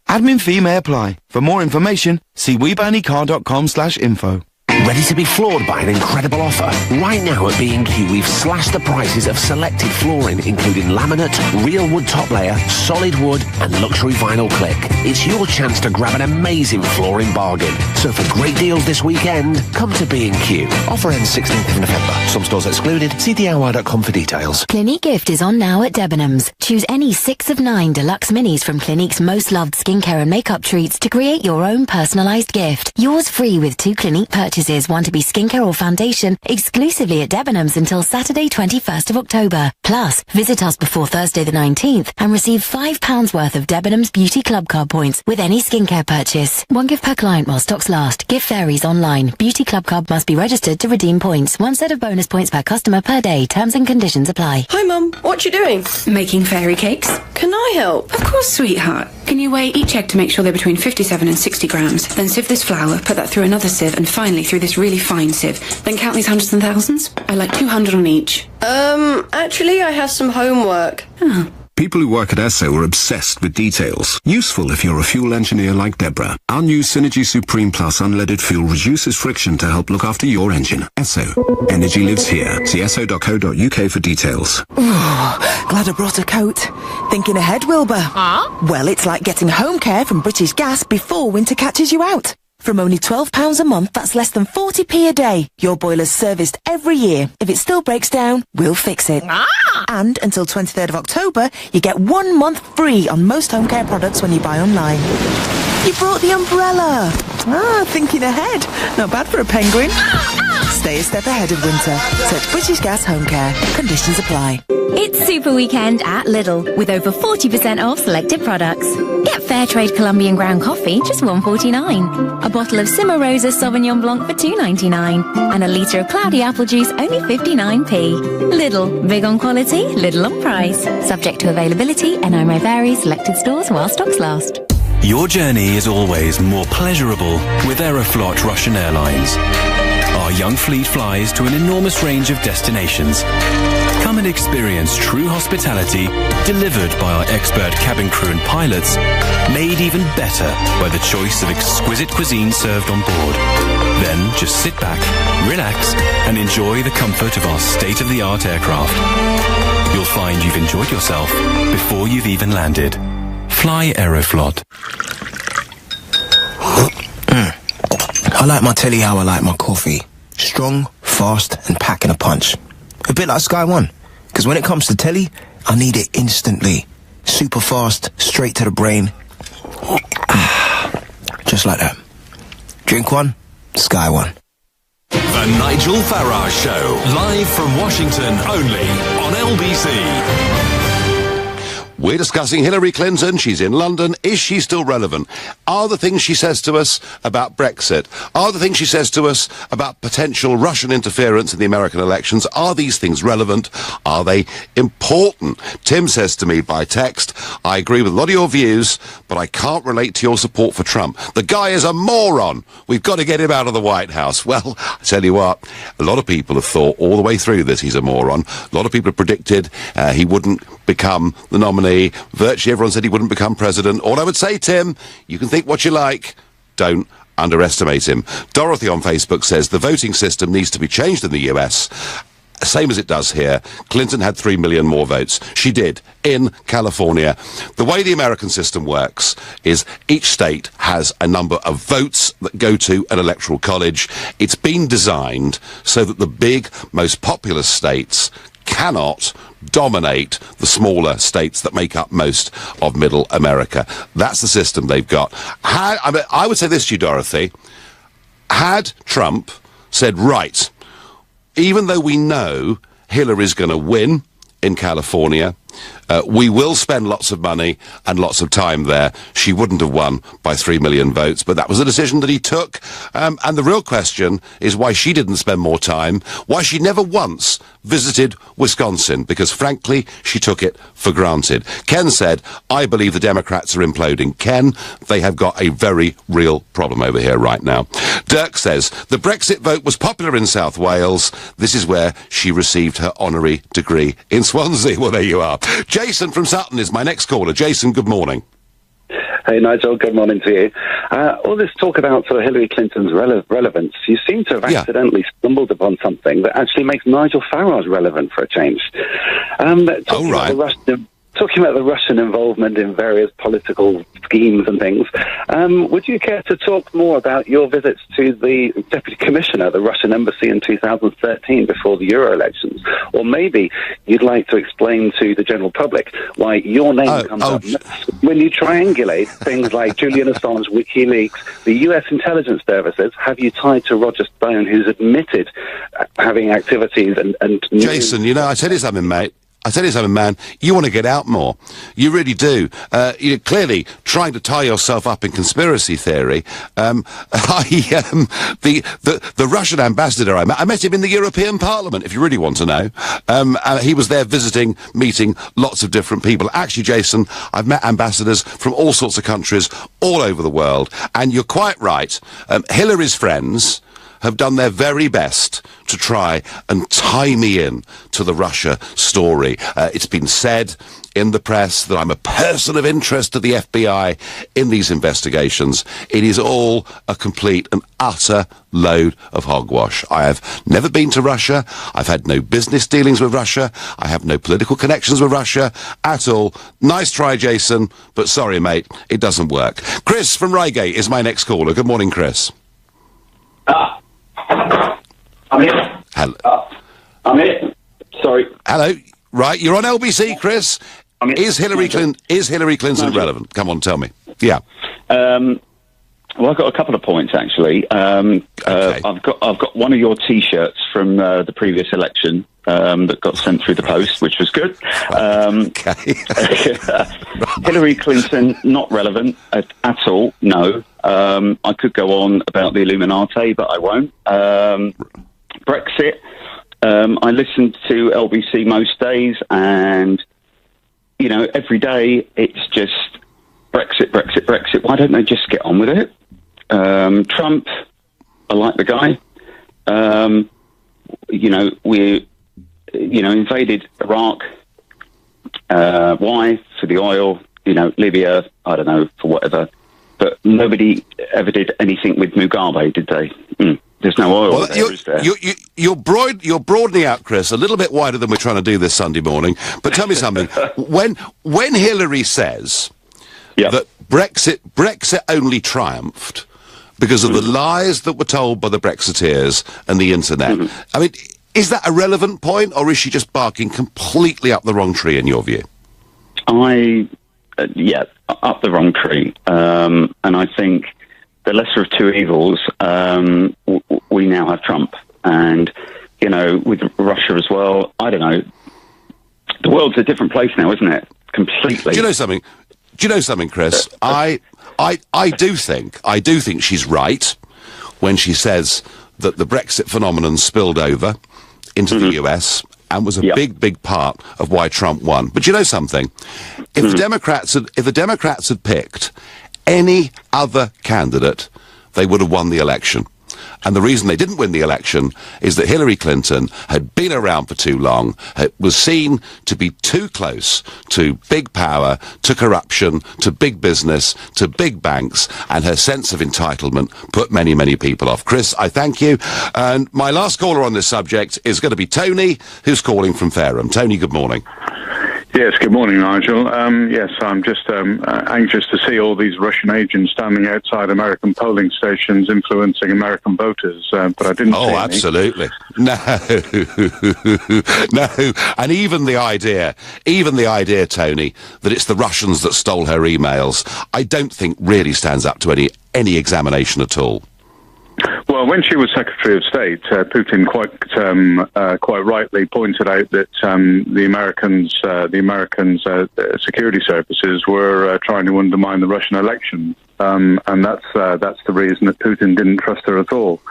Admin fee may apply. For more information, see WeBuyAnyCar.com/info. Ready to be floored by an incredible offer? Right now at B&Q, we've slashed the prices of selected flooring, including laminate, real wood top layer, solid wood, and luxury vinyl click. It's your chance to grab an amazing flooring bargain. So for great deals this weekend, come to B&Q. Offer ends 16th of November. Some stores excluded. See DIY.com for details. Clinique Gift is on now at Debenhams. Choose any 6 of 9 deluxe minis from Clinique's most loved skincare and makeup treats to create your own personalised gift. Yours free with 2 Clinique purchases. purchases want to be skincare or foundation exclusively at Debenhams until Saturday 21st of October. Plus, visit us before Thursday the 19th and receive £5 worth of Debenhams Beauty Club card points with any skincare purchase. One gift per client while stocks last. Gift varies online. Beauty Club card must be registered to redeem points. One set of bonus points per customer per day. Terms and conditions apply. Hi Mum, what you doing? Making fairy cakes. Can I help? Of course, sweetheart. Can you weigh each egg to make sure they're between 57 and 60 grams? Then sieve this flour, put that through another sieve, and finally through this really fine sieve. Then count these hundreds and thousands. I like 200 on each. Actually, I have some homework. Oh. People who work at Esso are obsessed with details. Useful if you're a fuel engineer like Deborah. Our new Synergy Supreme Plus unleaded fuel reduces friction to help look after your engine. Esso. Energy lives here. See esso.co.uk for details. Glad I brought a coat. Thinking ahead, Wilbur. Huh? Well, it's like getting home care from British Gas before winter catches you out. From only £12 a month, that's less than 40p a day. Your boiler's serviced every year. If it still breaks down, we'll fix it. And until 23rd of October, you get 1 month free on most home care products when you buy online. You brought the umbrella. Thinking ahead. Not bad for a penguin. Stay a step ahead of winter. Search British Gas Home Care. Conditions apply. It's Super Weekend at Lidl, with over 40% off selected products. Get Fairtrade Colombian ground coffee, just $1.49. A bottle of Cimarosa Sauvignon Blanc for $2.99. And a litre of cloudy apple juice, only 59p. Lidl, big on quality, little on price. Subject to availability, NI may vary, selected stores while stocks last. Your journey is always more pleasurable with Aeroflot Russian Airlines. Our young fleet flies to an enormous range of destinations. Come and experience true hospitality delivered by our expert cabin crew and pilots, made even better by the choice of exquisite cuisine served on board. Then just sit back, relax, and enjoy the comfort of our state-of-the-art aircraft. You'll find you've enjoyed yourself before you've even landed. Fly Aeroflot. I like my telly how I like my coffee. Strong, fast, and packing a punch. A bit like Sky One. Because when it comes to telly, I need it instantly. Super fast, straight to the brain. Just like that. Drink one, Sky One. The Nigel Farage Show, live from Washington only on LBC. We're discussing Hillary Clinton. She's in London. Is she still relevant? Are the things she says to us about Brexit, are the things she says to us about potential Russian interference in the American elections, are these things relevant? Are they important? Tim says to me by text, I agree with a lot of your views, but I can't relate to your support for Trump. The guy is a moron. We've got to get him out of the White House. Well, I tell you what, a lot of people have thought all the way through this he's a moron. A lot of people have predicted he wouldn't become the nominee. Virtually everyone said he wouldn't become president. All I would say, Tim, you can think what you like. Don't underestimate him. Dorothy on Facebook says the voting system needs to be changed in the US. Same as it does here. Clinton had 3 million more votes. She did, in California. The way the American system works is each state has a number of votes that go to an electoral college. It's been designed so that the big, most populous states cannot dominate the smaller states that make up most of middle America. That's the system they've got. I would say this to you, Dorothy. Had Trump said, right, even though we know Hillary's going to win in California, we will spend lots of money and lots of time there, she wouldn't have won by 3 million votes. But that was a decision that he took. And the real question is why she didn't spend more time, why she never once visited Wisconsin, because frankly, she took it for granted. Ken said, I believe the Democrats are imploding. Ken, they have got a very real problem over here right now. Dirk says, the Brexit vote was popular in South Wales. This is where she received her honorary degree in Swansea. Well, there you are. Jason from Sutton is my next caller. Jason, good morning. Hey, Nigel, good morning to you. All this talk about sort of Hillary Clinton's relevance, you seem to have accidentally stumbled upon something that actually makes Nigel Farage relevant for a change. Talking talking about the Russian involvement in various political schemes and things, would you care to talk more about your visits to the Deputy Commissioner at the Russian Embassy in 2013 before the Euro elections? Or maybe you'd like to explain to the general public why your name comes up when you triangulate things like Julian Assange, WikiLeaks, the US intelligence services have you tied to Roger Stone, who's admitted having activities and Jason, you know, I tell you something, mate. Man, you want to get out more. You really do. You're clearly trying to tie yourself up in conspiracy theory. The Russian ambassador I met him in the European Parliament, if you really want to know. He was there visiting, meeting lots of different people. Actually, Jason, I've met ambassadors from all sorts of countries all over the world. And you're quite right. Hillary's friends have done their very best to try and tie me in to the Russia story. It's been said in the press that I'm a person of interest to the FBI in these investigations. It is all a complete and utter load of hogwash. I have never been to Russia. I've had no business dealings with Russia. I have no political connections with Russia at all. Nice try, Jason, but sorry, mate, it doesn't work. Chris from Reigate is my next caller. Good morning, Chris. I'm here. Hello. I'm here. Sorry. Hello. Right, you're on LBC, Chris. Is Hillary Clinton relevant? Come on, tell me. Yeah. Well, I've got a couple of points actually. Okay. I've got one of your T-shirts from the previous election that got sent through the post, which was good. Hillary Clinton not relevant at all. No. I could go on about the Illuminati, but I won't. Brexit. I listen to LBC most days, and you know, every day it's just Brexit, Brexit, Brexit. Why don't they just get on with it? Trump, I like the guy. You know, we invaded Iraq. Why? For the oil. You know, Libya, I don't know, for whatever. But nobody ever did anything with Mugabe, did they? There's no oil there, is there? You're broadening out, Chris, a little bit wider than we're trying to do this Sunday morning. But tell me something. When Hillary says that Brexit only triumphed because of the lies that were told by the Brexiteers and the internet, I mean, is that a relevant point, or is she just barking completely up the wrong tree in your view? Up the wrong tree. And I think the lesser of two evils, we now have Trump. And, you know, with Russia as well, I don't know. The world's a different place now, isn't it? Completely. Do you know something, Chris? I do think she's right when she says that the Brexit phenomenon spilled over into the US and was a big part of why Trump won. But you know something? If the Democrats had picked any other candidate, they would have won the election. And the reason they didn't win the election is that Hillary Clinton had been around for too long, was seen to be too close to big power, to corruption, to big business, to big banks, and her sense of entitlement put many, many people off. Chris, I thank you. And my last caller on this subject is going to be Tony, who's calling from Fareham. Tony, good morning. Yes, good morning, Nigel. Yes, I'm just anxious to see all these Russian agents standing outside American polling stations influencing American voters, but I didn't see any. Absolutely. No. No. And even the idea, Tony, that it's the Russians that stole her emails, I don't think really stands up to any examination at all. Well, when she was Secretary of State, Putin quite rightly pointed out that the Americans' security services were trying to undermine the Russian election, and that's the reason that Putin didn't trust her at all.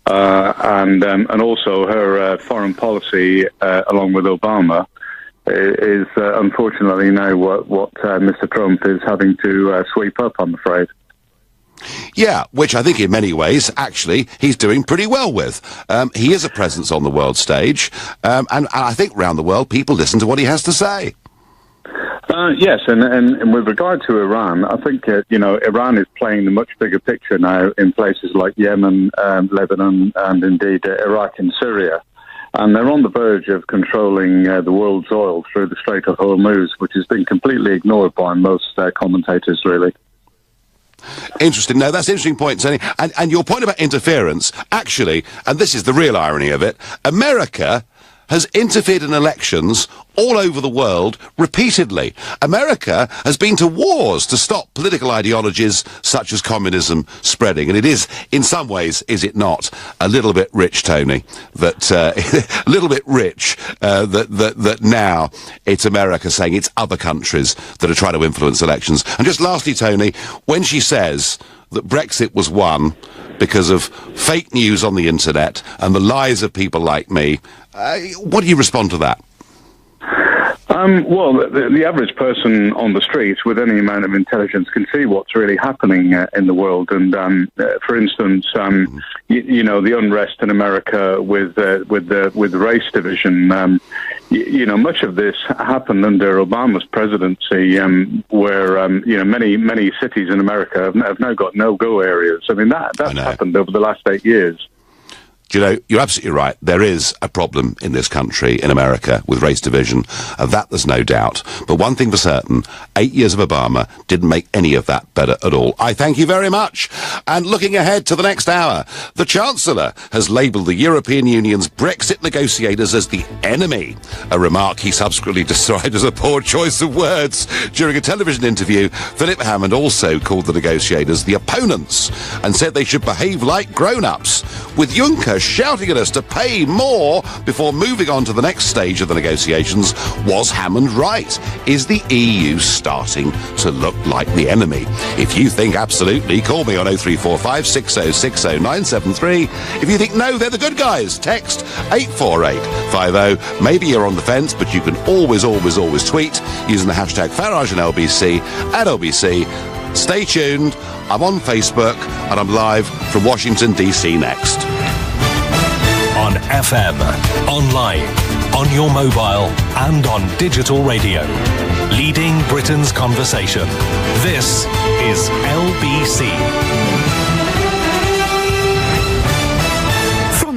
And also her foreign policy, along with Obama, is unfortunately now what Mr. Trump is having to sweep up, I'm afraid. Yeah, which I think in many ways, actually, he's doing pretty well with. He is a presence on the world stage, and I think around the world people listen to what he has to say. Yes, and with regard to Iran, I think, Iran is playing the much bigger picture now in places like Yemen, Lebanon, and indeed Iraq and Syria. and they're on the verge of controlling the world's oil through the Strait of Hormuz, which has been completely ignored by most commentators, really. Interesting. No, that's an interesting point, Tony. And your point about interference, actually, and this is the real irony of it, America has interfered in elections all over the world repeatedly. America has been to wars to stop political ideologies such as communism spreading. And it is, in some ways, is it not, a little bit rich, Tony, that a little bit rich that now it's America saying it's other countries that are trying to influence elections. And just lastly, Tony, when she says that Brexit was won because of fake news on the internet and the lies of people like me, what do you respond to that? Well, the average person on the street with any amount of intelligence can see what's really happening in the world. And for instance, you know, the unrest in America with the race division. You know, much of this happened under Obama's presidency, where you know, many cities in America have now got no-go areas. I mean, that's happened over the last 8 years. Do you know, you're absolutely right. There is a problem in this country, in America, with race division. Of that, there's no doubt. But one thing for certain, 8 years of Obama didn't make any of that better at all. I thank you very much. And looking ahead to the next hour, the Chancellor has labelled the European Union's Brexit negotiators as the enemy, a remark he subsequently described as a poor choice of words. During a television interview, Philip Hammond also called the negotiators the opponents and said they should behave like grown-ups, with Juncker shouting at us to pay more before moving on to the next stage of the negotiations. Was Hammond right? Is the EU starting to look like the enemy? If you think absolutely, call me on 0345 6060 973. If you think no, they're the good guys, text 84850. Maybe you're on the fence, but you can always tweet using the hashtag Farage and LBC at LBC. Stay tuned. I'm on Facebook and I'm live from Washington, D.C. next. On FM, online, on your mobile and on digital radio. Leading Britain's conversation. This is LBC.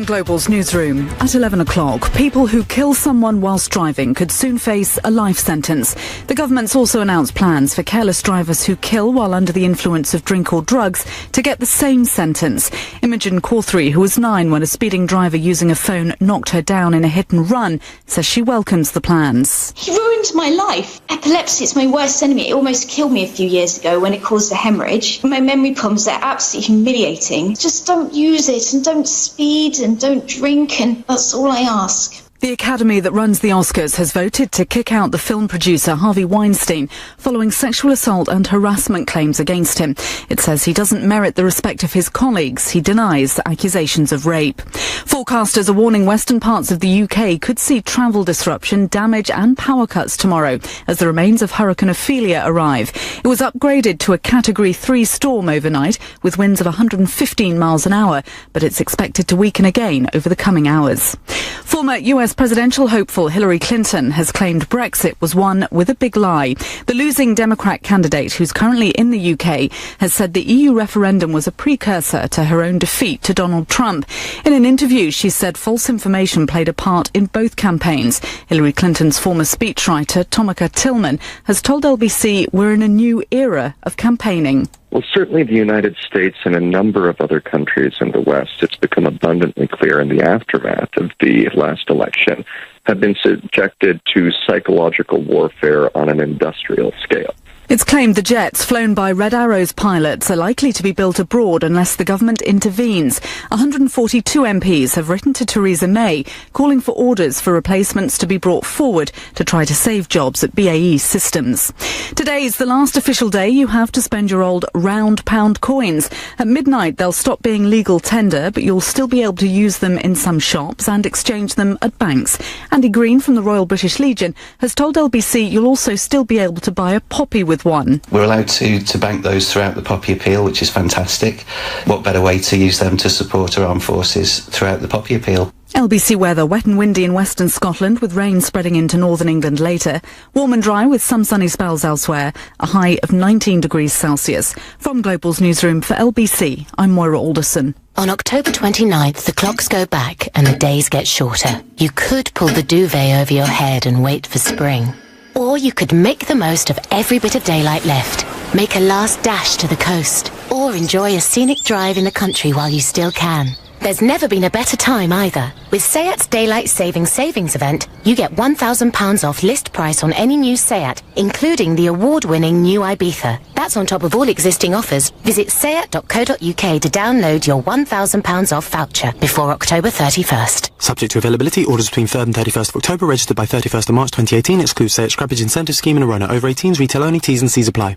Global's newsroom. At 11 o'clock, people who kill someone whilst driving could soon face a life sentence. The government's also announced plans for careless drivers who kill while under the influence of drink or drugs to get the same sentence. Imogen Cawthry, who was 9 when a speeding driver using a phone knocked her down in a hit and run, says she welcomes the plans. He ruined my life. Epilepsy is my worst enemy. It almost killed me a few years ago when it caused a hemorrhage. My memory problems are absolutely humiliating. Just don't use it and don't speed and don't drink, and that's all I ask. The Academy that runs the Oscars has voted to kick out the film producer Harvey Weinstein following sexual assault and harassment claims against him. It says he doesn't merit the respect of his colleagues. He denies the accusations of rape. Forecasters are warning western parts of the UK could see travel disruption, damage and power cuts tomorrow as the remains of Hurricane Ophelia arrive. It was upgraded to a Category 3 storm overnight with winds of 115 miles an hour, but it's expected to weaken again over the coming hours. Former US presidential hopeful Hillary Clinton has claimed Brexit was won with a big lie. The losing Democrat candidate, who's currently in the UK, has said the EU referendum was a precursor to her own defeat to Donald Trump. In an interview, she said false information played a part in both campaigns. Hillary Clinton's former speechwriter, Tomika Tillman, has told LBC we're in a new era of campaigning. Well, certainly the United States and a number of other countries in the West, it's become abundantly clear in the aftermath of the last election, have been subjected to psychological warfare on an industrial scale. It's claimed the jets flown by Red Arrow's pilots are likely to be built abroad unless the government intervenes. 142 MPs have written to Theresa May calling for orders for replacements to be brought forward to try to save jobs at BAE Systems. Today is the last official day you have to spend your old round pound coins. At midnight they'll stop being legal tender, but you'll still be able to use them in some shops and exchange them at banks. Andy Green from the Royal British Legion has told LBC you'll also still be able to buy a poppy with one. We're allowed to bank those throughout the Poppy Appeal, which is fantastic. What better way to use them to support our armed forces throughout the Poppy Appeal? LBC weather, wet and windy in western Scotland with rain spreading into northern England later. Warm and dry with some sunny spells elsewhere. A high of 19 degrees Celsius. From Global's newsroom for LBC, I'm Moira Alderson. On October 29th, the clocks go back and the days get shorter. You could pull the duvet over your head and wait for spring. Or you could make the most of every bit of daylight left. Make a last dash to the coast. Or enjoy a scenic drive in the country while you still can. There's never been a better time either. With SEAT's Daylight Savings event, you get £1,000 off list price on any new SEAT, including the award-winning new Ibiza. That's on top of all existing offers. Visit seat.co.uk to download your £1,000 off voucher before October 31st. Subject to availability, orders between 3rd and 31st of October, registered by 31st of March 2018, excludes SEAT Scrappage Incentive Scheme and Arona. Over 18s, retail only, T's and C's apply.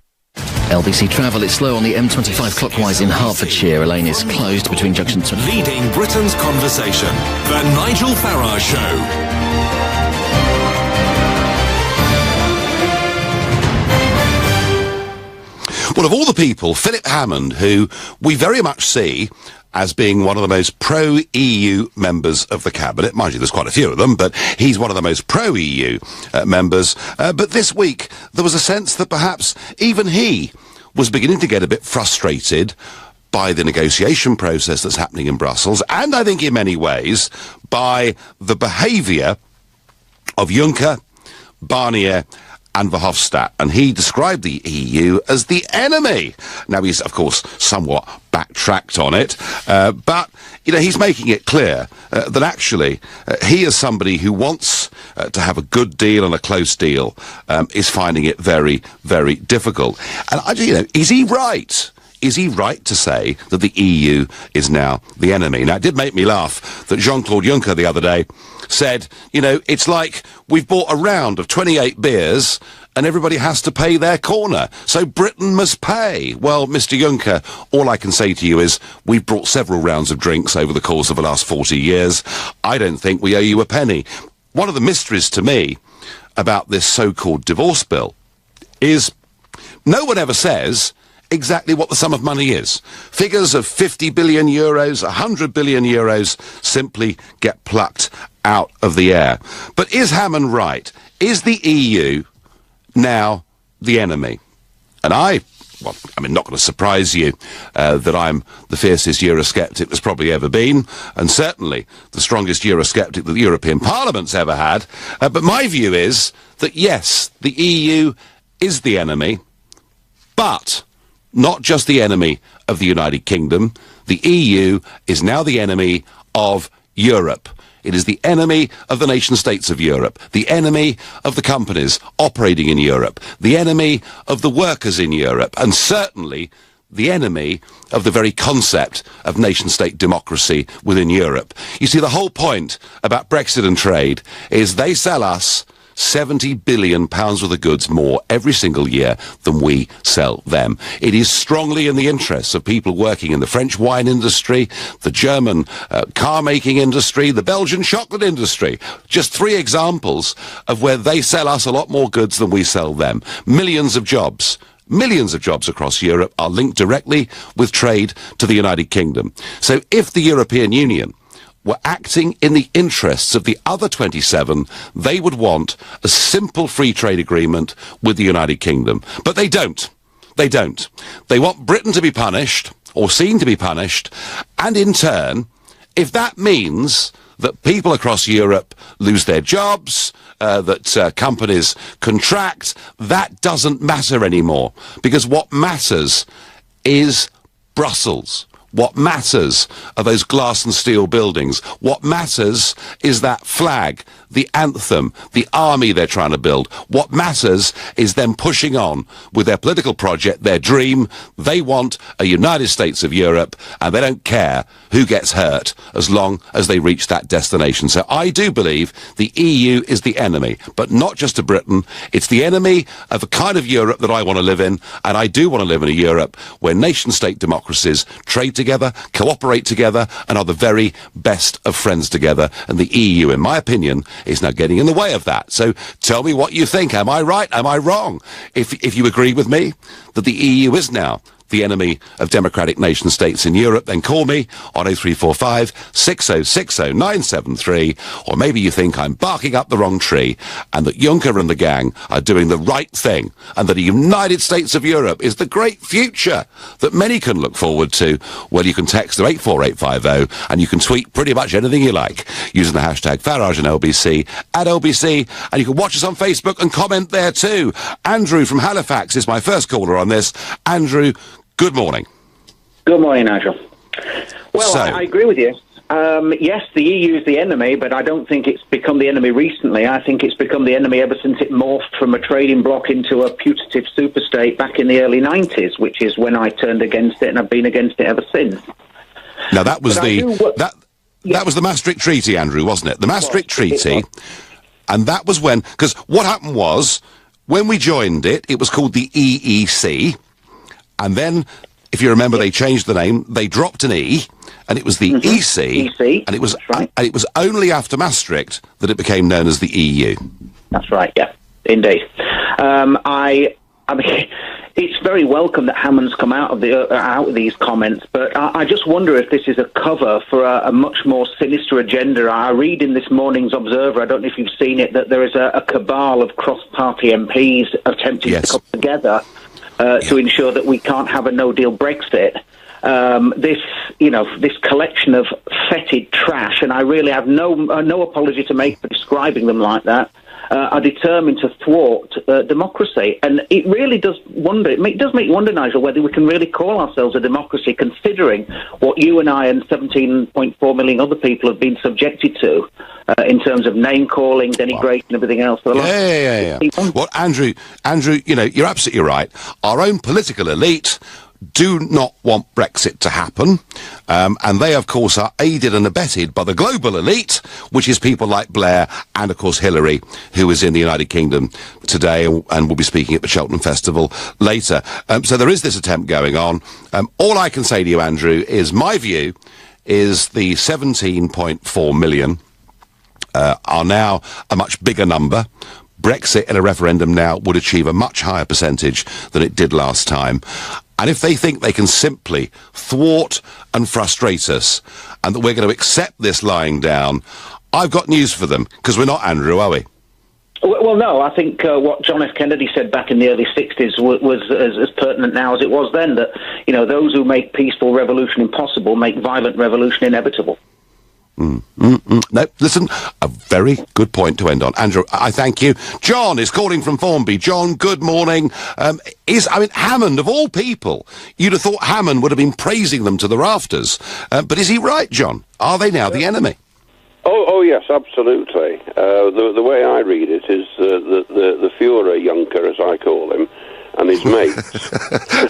LBC travel is slow on the M25 clockwise in Hertfordshire. A lane is closed between junction 2. Leading Britain's conversation. The Nigel Farage Show. Well, of all the people, Philip Hammond, who we very much see as being one of the most pro-EU members of the Cabinet. Mind you, there's quite a few of them, but he's one of the most pro-EU members. But this week, there was a sense that perhaps even he was beginning to get a bit frustrated by the negotiation process that's happening in Brussels, and I think in many ways by the behaviour of Juncker, Barnier and Verhofstadt, and he described the EU as the enemy. Now, he's, of course, somewhat backtracked on it, but, you know, he's making it clear that actually he, as somebody who wants to have a good deal and a close deal, is finding it very, very difficult. And, you know, is he right? Is he right to say that the EU is now the enemy? Now, it did make me laugh that Jean-Claude Juncker the other day said, you know, it's like we've bought a round of 28 beers and everybody has to pay their corner, so Britain must pay. Well, Mr. Juncker, all I can say to you is we've brought several rounds of drinks over the course of the last 40 years. I don't think we owe you a penny. One of the mysteries to me about this so-called divorce bill is no one ever says exactly what the sum of money is. Figures of 50 billion euros, 100 billion euros simply get plucked out of the air. But is Hammond right? Is the EU now the enemy? And not going to surprise you that I'm the fiercest Eurosceptic there's probably ever been, and certainly the strongest Eurosceptic that the European Parliament's ever had. But my view is that, yes, the EU is the enemy, but not just the enemy of the United Kingdom. The EU is now the enemy of Europe. It is the enemy of the nation-states of Europe, the enemy of the companies operating in Europe, the enemy of the workers in Europe, and certainly the enemy of the very concept of nation-state democracy within Europe. You see, the whole point about Brexit and trade is they sell us £70 billion worth of goods more every single year than we sell them. It is strongly in the interests of people working in the French wine industry, the German car-making industry, the Belgian chocolate industry. Just 3 examples of where they sell us a lot more goods than we sell them. Millions of jobs across Europe are linked directly with trade to the United Kingdom. So if the European Union were acting in the interests of the other 27, they would want a simple free trade agreement with the United Kingdom. But they don't. They don't. They want Britain to be punished, or seen to be punished, and in turn, if that means that people across Europe lose their jobs, that companies contract, that doesn't matter anymore. Because what matters is Brussels. What matters are those glass and steel buildings. What matters is that flag, the anthem, the army they're trying to build. What matters is them pushing on with their political project, their dream. They want a United States of Europe, and they don't care who gets hurt as long as they reach that destination. So I do believe the EU is the enemy, but not just to Britain. It's the enemy of the kind of Europe that I want to live in, and I do want to live in a Europe where nation-state democracies trade together, cooperate together, and are the very best of friends together. And the EU, in my opinion, is now getting in the way of that. So tell me what you think. Am I right? Am I wrong? If you agree with me that the EU is now the enemy of democratic nation states in Europe, then call me on 0345 6060 973, or maybe you think I'm barking up the wrong tree and that Juncker and the gang are doing the right thing and that a United States of Europe is the great future that many can look forward to. Well, you can text to 84850 and you can tweet pretty much anything you like using the hashtag Farage and LBC at LBC, and you can watch us on Facebook and comment there too. Andrew from Halifax is my first caller on this. Andrew, good morning. Good morning, Nigel. Well, I agree with you. Yes, the EU is the enemy, but I don't think it's become the enemy recently. I think it's become the enemy ever since it morphed from a trading bloc into a putative superstate back in the early 90s, which is when I turned against it, and I've been against it ever since. Now, that was that was the Maastricht Treaty, Andrew, wasn't it? The Maastricht Treaty, and that was when... Because what happened was, when we joined it, it was called the EEC, and then, if you remember, they changed the name, they dropped an E, and it was the EC, and it was only after Maastricht that it became known as the EU. That's right, yeah, indeed. I mean, it's very welcome that Hammond's come out of these comments, but I just wonder if this is a cover for a much more sinister agenda. I read in this morning's Observer, I don't know if you've seen it, that there is a cabal of cross-party MPs attempting to come together to ensure that we can't have a no-deal Brexit. This collection of fetid trash, and I really have no apology to make for describing them like that, are determined to thwart democracy. And it really does wonder, it does make you wonder, Nigel, whether we can really call ourselves a democracy, considering what you and I and 17.4 million other people have been subjected to in terms of name-calling, denigration, and everything else. Yeah. Well, Andrew, you're absolutely right. Our own political elite do not want Brexit to happen, and they, of course, are aided and abetted by the global elite, which is people like Blair and, of course, Hillary, who is in the United Kingdom today and will be speaking at the Cheltenham Festival later. So there is this attempt going on. All I can say to you, Andrew, is my view is the 17.4 million are now a much bigger number. Brexit in a referendum now would achieve a much higher percentage than it did last time. And if they think they can simply thwart and frustrate us, and that we're going to accept this lying down, I've got news for them, because we're not, Andrew, are we? Well, no, I think what John F. Kennedy said back in the early 60s was as pertinent now as it was then, that, those who make peaceful revolution impossible make violent revolution inevitable. No, listen, a very good point to end on. Andrew, I thank you. John is calling from Formby. John, good morning. Hammond, of all people, you'd have thought Hammond would have been praising them to the rafters. But is he right, John? Are they now the enemy? Oh yes, absolutely. The way I read it is the Führer Juncker, as I call him, and his mates.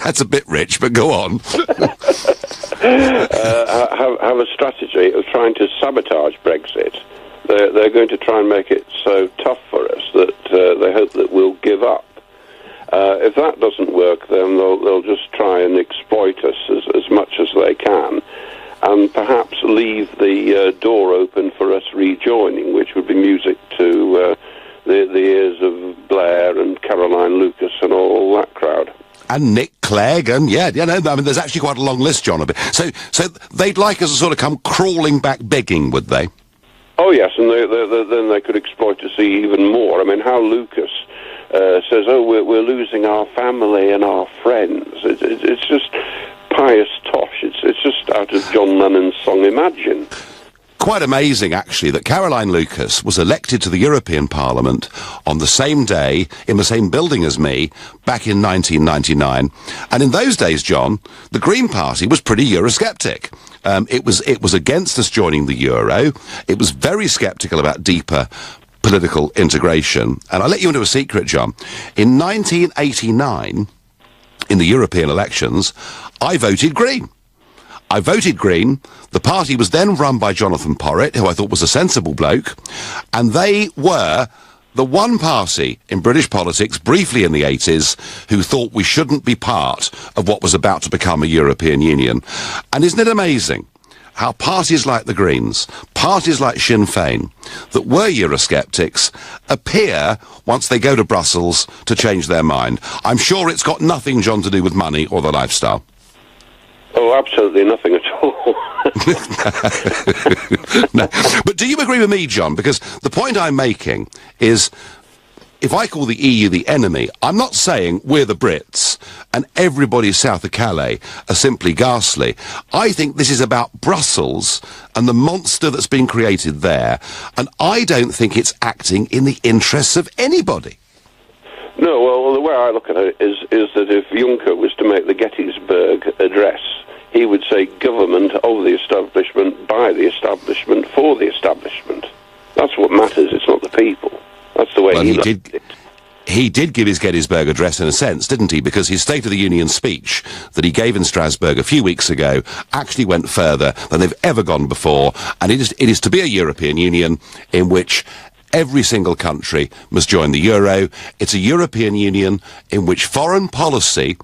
That's a bit rich, but go on. Have a strategy of trying to sabotage Brexit. They're going to try and make it so tough for us that they hope that we'll give up. If that doesn't work, then they'll just try and exploit us as much as they can, and perhaps leave the door open for us rejoining, which would be music to the ears of Blair and Caroline Lucas and all that crowd. And Nick Clegg, and there's actually quite a long list, John. A bit. So they'd like us to sort of come crawling back begging, would they? Oh yes, and then they could exploit us even more. I mean, how Lucas says, we're losing our family and our friends. It's just pious tosh. It's just out of John Lennon's song Imagine. Quite amazing, actually, that Caroline Lucas was elected to the European Parliament on the same day, in the same building as me, back in 1999. And in those days, John, the Green Party was pretty Eurosceptic. It was against us joining the Euro. It was very sceptical about deeper political integration. And I'll let you into a secret, John. In 1989, in the European elections, I voted Green. I voted Green. The party was then run by Jonathan Porritt, who I thought was a sensible bloke, and they were the one party in British politics, briefly in the 80s, who thought we shouldn't be part of what was about to become a European Union. And isn't it amazing? how parties like the Greens, parties like Sinn Féin, that were Eurosceptics, appear, once they go to Brussels, to change their mind. I'm sure it's got nothing, John, to do with money or the lifestyle. Oh, absolutely nothing at all. No. But do you agree with me, John? Because the point I'm making is, if I call the EU the enemy, I'm not saying we're the Brits and everybody south of Calais are simply ghastly. I think this is about Brussels and the monster that's been created there, and I don't think it's acting in the interests of anybody. No, well, the way I look at it is that if Juncker was to make the Gettysburg Address, he would say government of the establishment, by the establishment, for the establishment. That's what matters, it's not the people. That's the way he did it. He did give his Gettysburg Address in a sense, didn't he? Because his State of the Union speech that he gave in Strasbourg a few weeks ago actually went further than they've ever gone before. And it is to be a European Union in which every single country must join the euro. It's a European Union in which foreign policy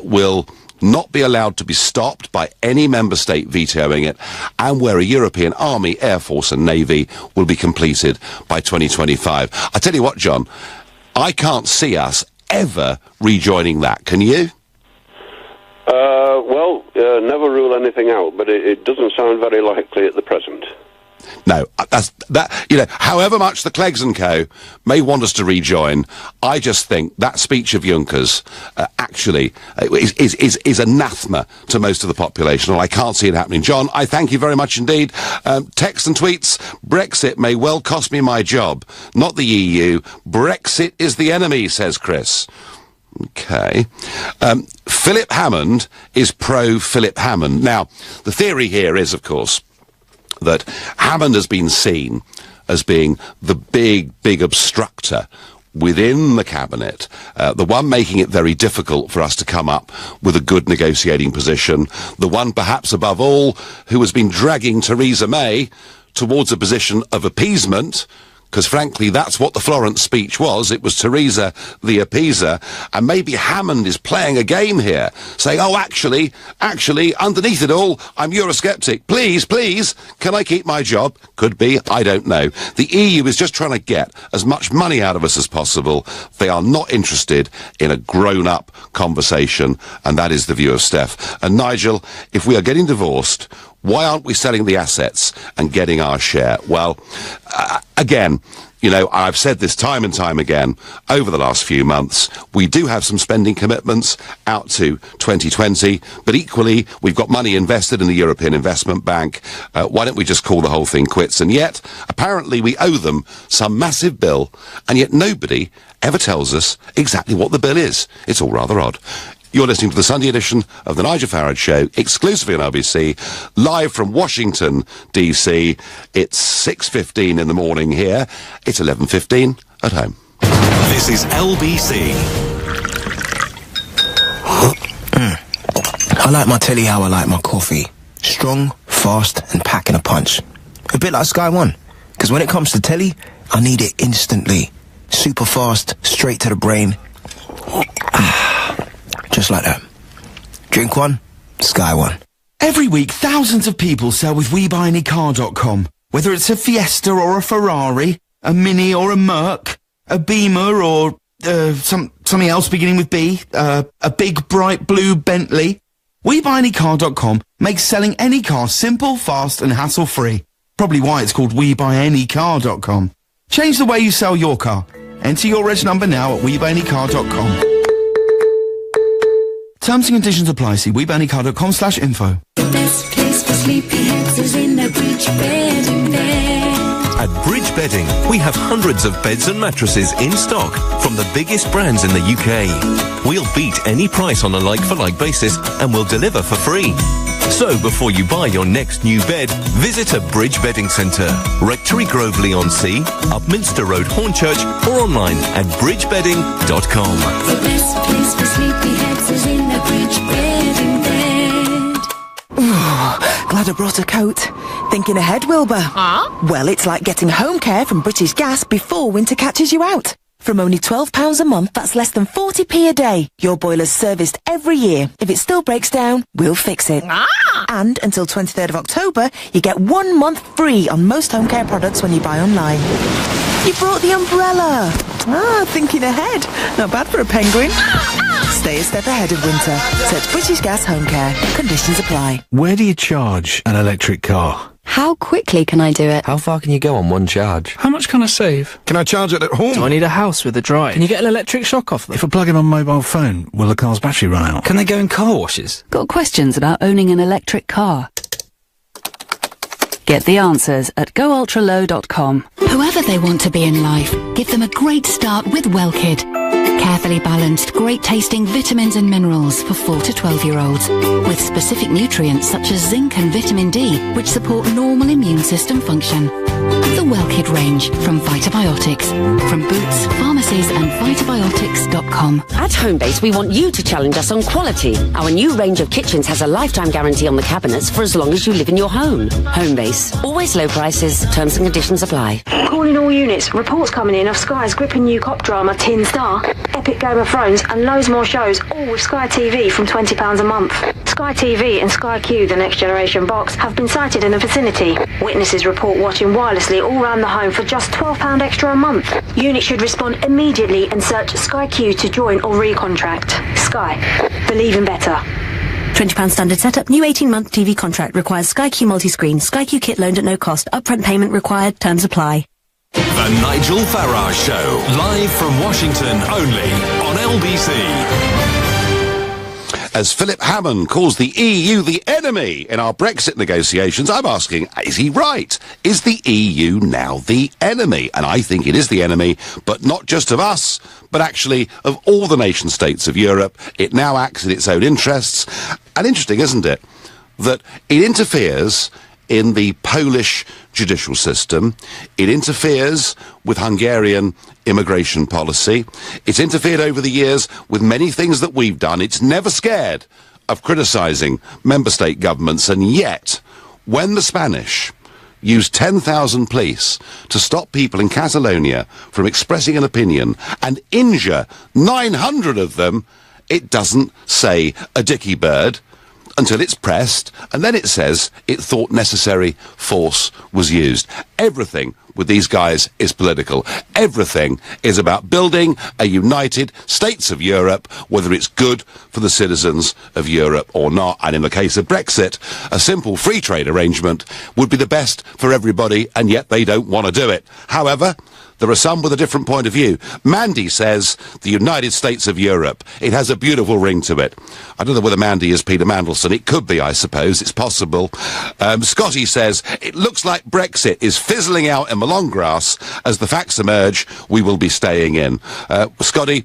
will not be allowed to be stopped by any member state vetoing it, and where a European army, air force and navy will be completed by 2025. I tell you what, John, I can't see us ever rejoining that. Can you? Never rule anything out, but it doesn't sound very likely at the present. No, however much the Cleggs and Co. may want us to rejoin, I just think that speech of Juncker's actually is anathema to most of the population, and I can't see it happening. John, I thank you very much indeed. Texts and tweets, Brexit may well cost me my job, not the EU. Brexit is the enemy, says Chris. Okay. Philip Hammond is pro-Philip Hammond. Now, the theory here is, of course, that Hammond has been seen as being the big obstructor within the cabinet, the one making it very difficult for us to come up with a good negotiating position, the one perhaps above all who has been dragging Theresa May towards a position of appeasement, because frankly that's what the Florence speech was. It was Theresa the appeaser, and maybe Hammond is playing a game here, saying, oh, actually, underneath it all, I'm Eurosceptic. Please, can I keep my job? Could be, I don't know. The EU is just trying to get as much money out of us as possible. They are not interested in a grown-up conversation, and that is the view of Steph. And Nigel, if we are getting divorced, why aren't we selling the assets and getting our share? Well, again, I've said this time and time again over the last few months. We do have some spending commitments out to 2020, but equally, we've got money invested in the European Investment Bank. Why don't we just call the whole thing quits? And yet, apparently, we owe them some massive bill, and yet nobody ever tells us exactly what the bill is. It's all rather odd. You're listening to the Sunday edition of the Nigel Farage Show, exclusively on LBC, live from Washington, D.C. It's 6:15 in the morning here. It's 11:15 at home. This is LBC. I like my telly how I like my coffee. Strong, fast, and packing a punch. A bit like Sky One. Because when it comes to telly, I need it instantly. Super fast, straight to the brain. Just like that. Drink one, Sky One. Every week, thousands of people sell with WeBuyAnyCar.com. Whether it's a Fiesta or a Ferrari, a Mini or a Merc, a Beamer or something else beginning with B, a big bright blue Bentley. WeBuyAnyCar.com makes selling any car simple, fast and hassle-free. Probably why it's called WeBuyAnyCar.com. Change the way you sell your car. Enter your reg number now at WeBuyAnyCar.com. Terms and conditions apply. See WeBuyAnyCar.com/info. The best place for sleepyheads is in the Bridge Bedding bed. At Bridge Bedding, we have hundreds of beds and mattresses in stock from the biggest brands in the UK. We'll beat any price on a like-for-like basis and we'll deliver for free. So before you buy your next new bed, visit a Bridge Bedding Centre, Rectory Groveley-on-Sea, Upminster Road, Hornchurch, or online at bridgebedding.com. The best place for sleepyheads is in the Bridge Bedding bed. Glad I brought a coat. Thinking ahead, Wilbur? Well, it's like getting home care from British Gas before winter catches you out. From only £12 a month, that's less than 40p a day. Your boiler's serviced every year. If it still breaks down, we'll fix it. And until 23rd of October, you get 1 month free on most home care products when you buy online. You brought the umbrella. Thinking ahead. Not bad for a penguin. Stay a step ahead of winter. Search British Gas Home Care. Conditions apply. Where do you charge an electric car? How quickly can I do it? How far can you go on one charge? How much can I save? Can I charge it at home? Do I need a house with a drive? Can you get an electric shock off them? If I plug in my mobile phone, will the car's battery run out? Can they go in car washes? Got questions about owning an electric car? Get the answers at goultralow.com. Whoever they want to be in life, give them a great start with Wellkid. Carefully balanced, great-tasting vitamins and minerals for 4 to 12-year-olds, with specific nutrients such as zinc and vitamin D, which support normal immune system function. The Wellkid range from Vitabiotics, from Boots, pharmacies and Vitabiotics.com. At Homebase, we want you to challenge us on quality. Our new range of kitchens has a lifetime guarantee on the cabinets for as long as you live in your home. Homebase, always low prices, terms and conditions apply. Calling all units, reports coming in of Sky's gripping new cop drama Tin Star, epic Game of Thrones and loads more shows, all with Sky TV from £20 a month. Sky TV and Sky Q, the next generation box, have been sighted in the vicinity. Witnesses report watching wirelessly all round the home for just £12 extra a month. Units should respond immediately and search Sky Q to join or recontract. Sky. Believe in better. £20 standard setup. New 18-month TV contract requires Sky Q multi-screen. Sky Q kit loaned at no cost. Upfront payment required. Terms apply. The Nigel Farage Show, live from Washington only on LBC. As Philip Hammond calls the EU the enemy in our Brexit negotiations, I'm asking, is he right? Is the EU now the enemy? And I think it is the enemy, but not just of us, but actually of all the nation states of Europe. It now acts in its own interests. And interesting, isn't it, that it interferes in the Polish judicial system. It interferes with Hungarian immigration policy. It's interfered over the years with many things that we've done. It's never scared of criticising member state governments, and yet, when the Spanish used 10,000 police to stop people in Catalonia from expressing an opinion and injure 900 of them, it doesn't say a dicky bird until it's pressed, and then it says it thought necessary force was used. Everything with these guys is political. Everything is about building a united states of Europe, whether it's good for the citizens of Europe or not. And in the case of Brexit, a simple free trade arrangement would be the best for everybody, and yet they don't want to do it. However, there are some with a different point of view. Mandy says the United States of Europe. It has a beautiful ring to it. I don't know whether Mandy is Peter Mandelson. It could be, I suppose. It's possible. Scotty says it looks like Brexit is fizzling out in the long grass. As the facts emerge, we will be staying in. Scotty,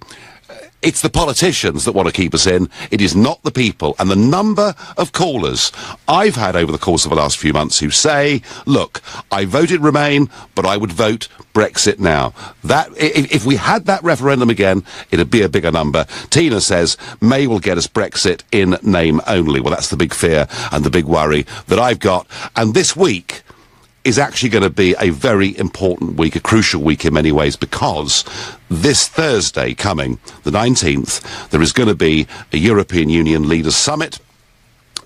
it's the politicians that want to keep us in. It is not the people. And the number of callers I've had over the course of the last few months who say, look, I voted Remain, but I would vote Brexit now. That, if we had that referendum again, it'd be a bigger number. Tina says May will get us Brexit in name only. Well, that's the big fear and the big worry that I've got. And this week is actually going to be a very important week, a crucial week in many ways, because this Thursday coming, the 19th, there is going to be a European Union Leaders Summit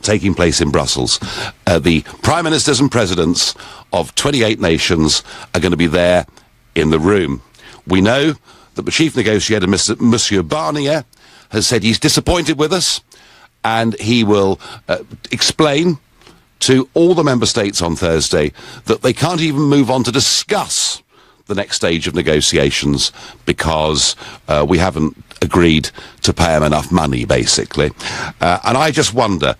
taking place in Brussels. The Prime Ministers and Presidents of 28 nations are going to be there in the room. We know that the chief negotiator, Monsieur Barnier, has said he's disappointed with us, and he will explain to all the member states on Thursday that they can't even move on to discuss the next stage of negotiations because we haven't agreed to pay them enough money, basically. And I just wonder,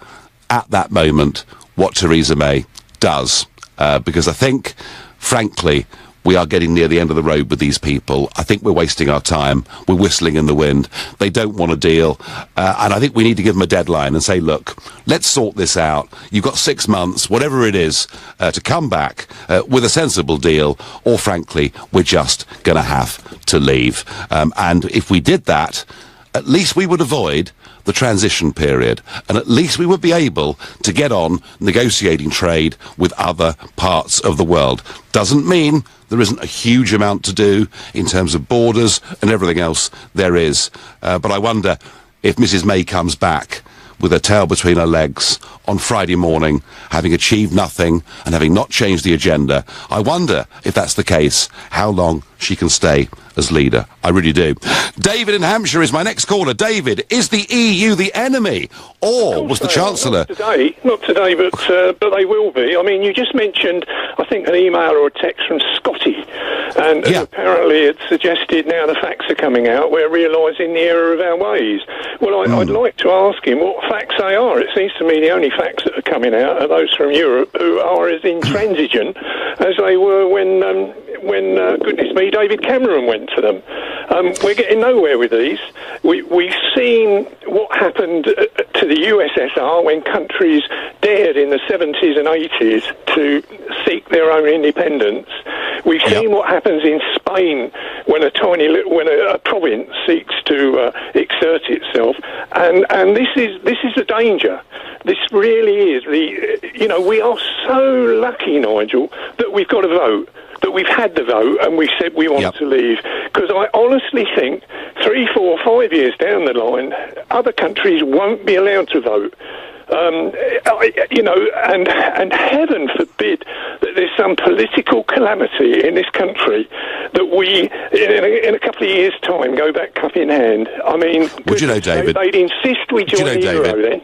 at that moment, what Theresa May does. Because I think, frankly, we are getting near the end of the road with these people. I think we're wasting our time. We're whistling in the wind. They don't want a deal. And I think we need to give them a deadline and say, look, let's sort this out. You've got 6 months, whatever it is, to come back with a sensible deal, or frankly, we're just going to have to leave. And if we did that, at least we would avoid the transition period, and at least we would be able to get on negotiating trade with other parts of the world. Doesn't mean there isn't a huge amount to do in terms of borders and everything else there is. But I wonder if Mrs. May comes back with her tail between her legs on Friday morning, having achieved nothing and having not changed the agenda. I wonder, if that's the case, how long she can stay as leader. I really do. David in Hampshire is my next caller. David, is the EU the enemy, or was the Chancellor... Not today, but they will be. I mean, you just mentioned, I think, an email or a text from Scotty, and apparently it suggested now the facts are coming out, we're realising the error of our ways. Well, I'd like to ask him what facts they are. It seems to me the only facts that are coming out are those from Europe, who are as intransigent as they were when goodness me, David Cameron went to them. We're getting nowhere with these. We've seen what happened to the USSR when countries dared in the 70s and 80s to seek their own independence. We've seen what happens in Spain when a province seeks to exert itself, and this is the danger. This really is we are so lucky, Nigel, that we've got a vote, that we've had the vote and we've said we want to leave. Because I honestly think 3, 4, 5 years down the line, other countries won't be allowed to vote. And heaven forbid that there's some political calamity in this country that we, in a couple of years' time, go back cup in hand. I mean, would you know, David? They'd insist we join the euro then.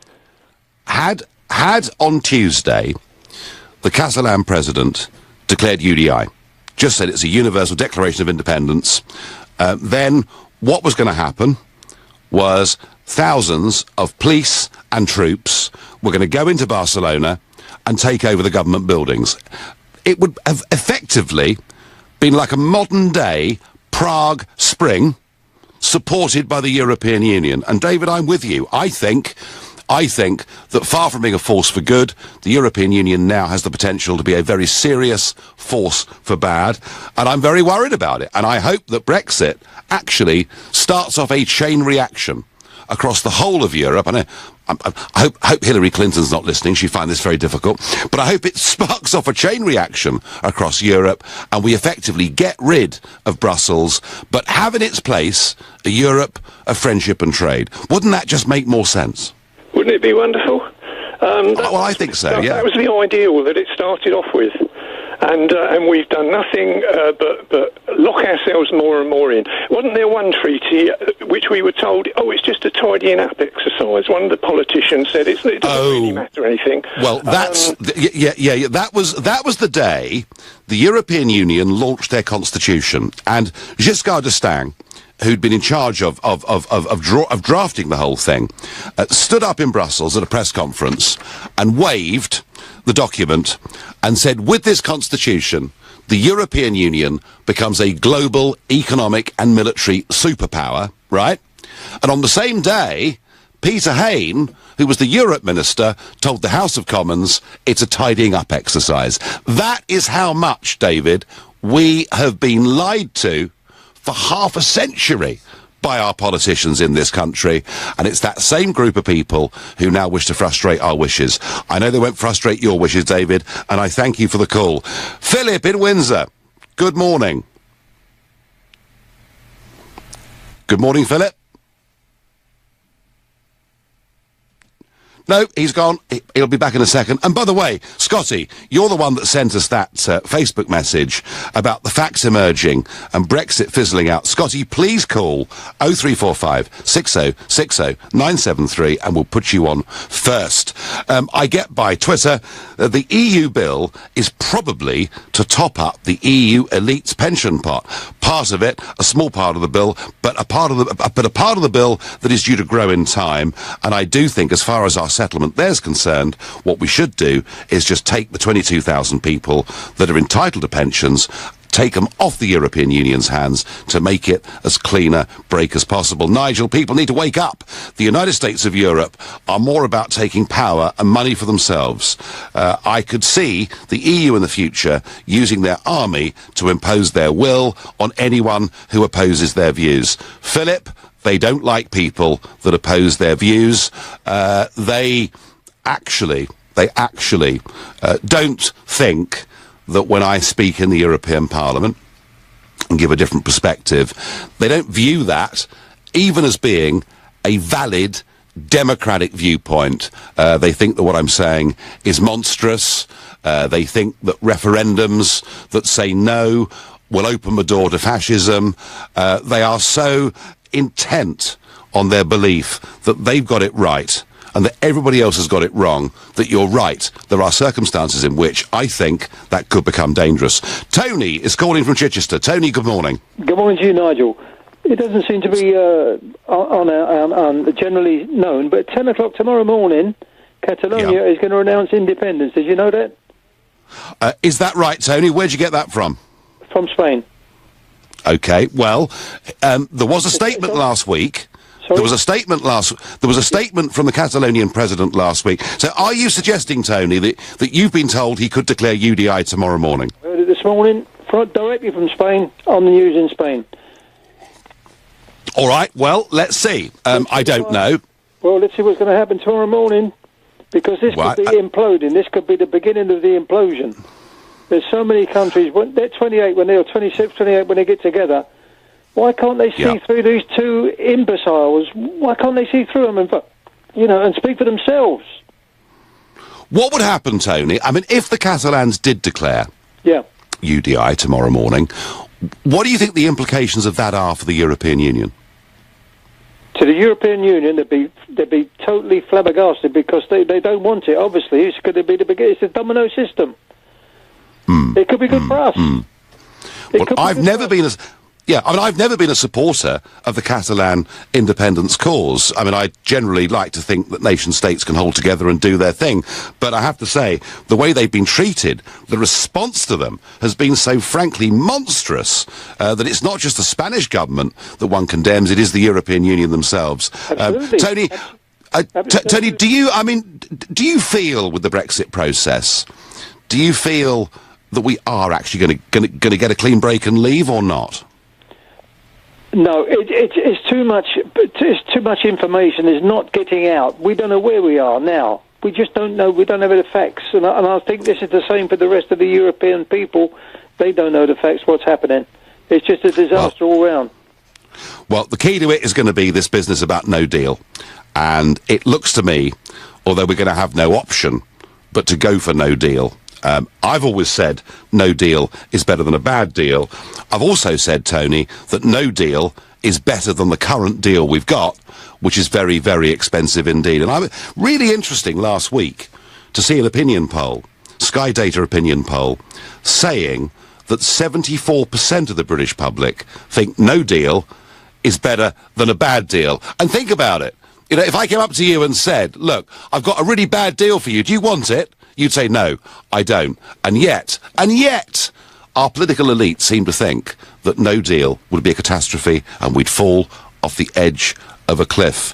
Had on Tuesday the Catalan president declared UDI, just said it's a universal declaration of independence, then what was going to happen was thousands of police and troops were going to go into Barcelona and take over the government buildings. It would have effectively been like a modern-day Prague Spring supported by the European Union. And, David, I'm with you. I think that far from being a force for good, the European Union now has the potential to be a very serious force for bad, and I'm very worried about it. And I hope that Brexit actually starts off a chain reaction across the whole of Europe. And I hope Hillary Clinton's not listening. She'd find this very difficult. But I hope it sparks off a chain reaction across Europe and we effectively get rid of Brussels, but have in its place a Europe of friendship and trade. Wouldn't that just make more sense? Wouldn't it be wonderful? Well, I think so, yeah. That was the ideal that it started off with. And we've done nothing but lock ourselves more and more in. Wasn't there one treaty which we were told, it's just a tidying up exercise? One of the politicians said it doesn't really matter anything. Well, that's that was the day the European Union launched their constitution, and Giscard d'Estaing, who'd been in charge of drafting the whole thing, stood up in Brussels at a press conference and waved the document and said, with this constitution, the European Union becomes a global economic and military superpower, right? And on the same day, Peter Hain, who was the Europe Minister, told the House of Commons it's a tidying up exercise. That is how much, David, we have been lied to for half a century by our politicians in this country, and it's that same group of people who now wish to frustrate our wishes. I know they won't frustrate your wishes, David, and I thank you for the call. Philip in Windsor, good morning. Good morning, Philip. No, he's gone. He'll be back in a second. And by the way, Scotty, you're the one that sent us that Facebook message about the facts emerging and Brexit fizzling out. Scotty, please call 0345 6060 973 and we'll put you on first. I get by Twitter, the EU bill is probably to top up the EU elite's pension pot. Part of it, a small part of the bill, but a part of the bill that is due to grow in time. And I do think, as far as our settlement there's concerned, what we should do is just take the 22,000 people that are entitled to pensions, take them off the European Union's hands to make it as clean a break as possible. Nigel, people need to wake up. The United States of Europe are more about taking power and money for themselves. I could see the EU in the future using their army to impose their will on anyone who opposes their views. Philip, They don't like people that oppose their views. They actually don't think that when I speak in the European Parliament and give a different perspective, they don't view that even as being a valid democratic viewpoint. They think that what I'm saying is monstrous. They think that referendums that say no will open the door to fascism. They are so intent on their belief that they've got it right and that everybody else has got it wrong, that you're right. There are circumstances in which I think that could become dangerous. Tony is calling from Chichester. Tony, good morning. Good morning to you, Nigel. It doesn't seem to be generally known, but 10 o'clock tomorrow morning, Catalonia is going to announce independence. Did you know that? Is that right, Tony? Where'd you get that from? From Spain. Okay, well, there was a statement last week. Sorry? There was a statement from the Catalonian president last week. So are you suggesting, Tony, that you've been told he could declare UDI tomorrow morning? I heard it this morning, directly from Spain, on the news in Spain. All right, well, let's see. I don't know. Well, let's see what's going to happen tomorrow morning, because this could be imploding. This could be the beginning of the implosion. There's so many countries, when they're 28, when they're 26, 28, when they get together, why can't they see through these two imbeciles? Why can't they see through them and speak for themselves? What would happen, Tony? I mean, if the Catalans did declare UDI tomorrow morning, what do you think the implications of that are for the European Union? To the European Union, they'd be totally flabbergasted, because they don't want it. Obviously, it's going to be it's a domino system. It could be good for us. Well, I've never been a supporter of the Catalan independence cause. I mean, I generally like to think that nation-states can hold together and do their thing. But I have to say, the way they've been treated, the response to them has been so frankly monstrous that it's not just the Spanish government that one condemns, it is the European Union themselves. Tony, Tony, do you feel with the Brexit process, do you feel that we are actually going to get a clean break and leave, or not? No, it's too much. It's too much information is not getting out. We don't know where we are now. We just don't know. We don't have the facts, and I think this is the same for the rest of the European people. They don't know the facts. What's happening? It's just a disaster all round. Well, the key to it is going to be this business about no deal, and it looks to me, although we're going to have no option but to go for no deal. I've always said no deal is better than a bad deal. I've also said, Tony, that no deal is better than the current deal we've got, which is very, very expensive indeed. And I was really interesting last week to see an opinion poll, Sky Data opinion poll, saying that 74% of the British public think no deal is better than a bad deal. And think about it. You know, if I came up to you and said, look, I've got a really bad deal for you, do you want it? You'd say, no, I don't. And yet, our political elite seem to think that no deal would be a catastrophe and we'd fall off the edge of a cliff.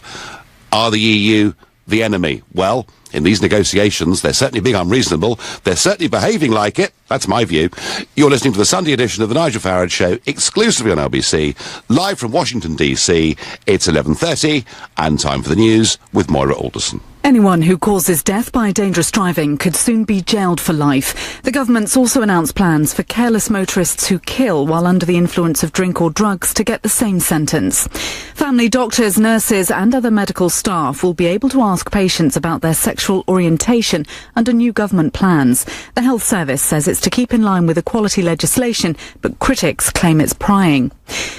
Are the EU the enemy? Well, in these negotiations, they're certainly being unreasonable. They're certainly behaving like it. That's my view. You're listening to the Sunday edition of the Nigel Farage Show, exclusively on LBC, live from Washington, D.C. It's 11:30, and time for the news with Moira Alderson. Anyone who causes death by dangerous driving could soon be jailed for life. The government's also announced plans for careless motorists who kill while under the influence of drink or drugs to get the same sentence. Family doctors, nurses and other medical staff will be able to ask patients about their sexual orientation under new government plans. The Health Service says it's to keep in line with equality legislation, but critics claim it's prying.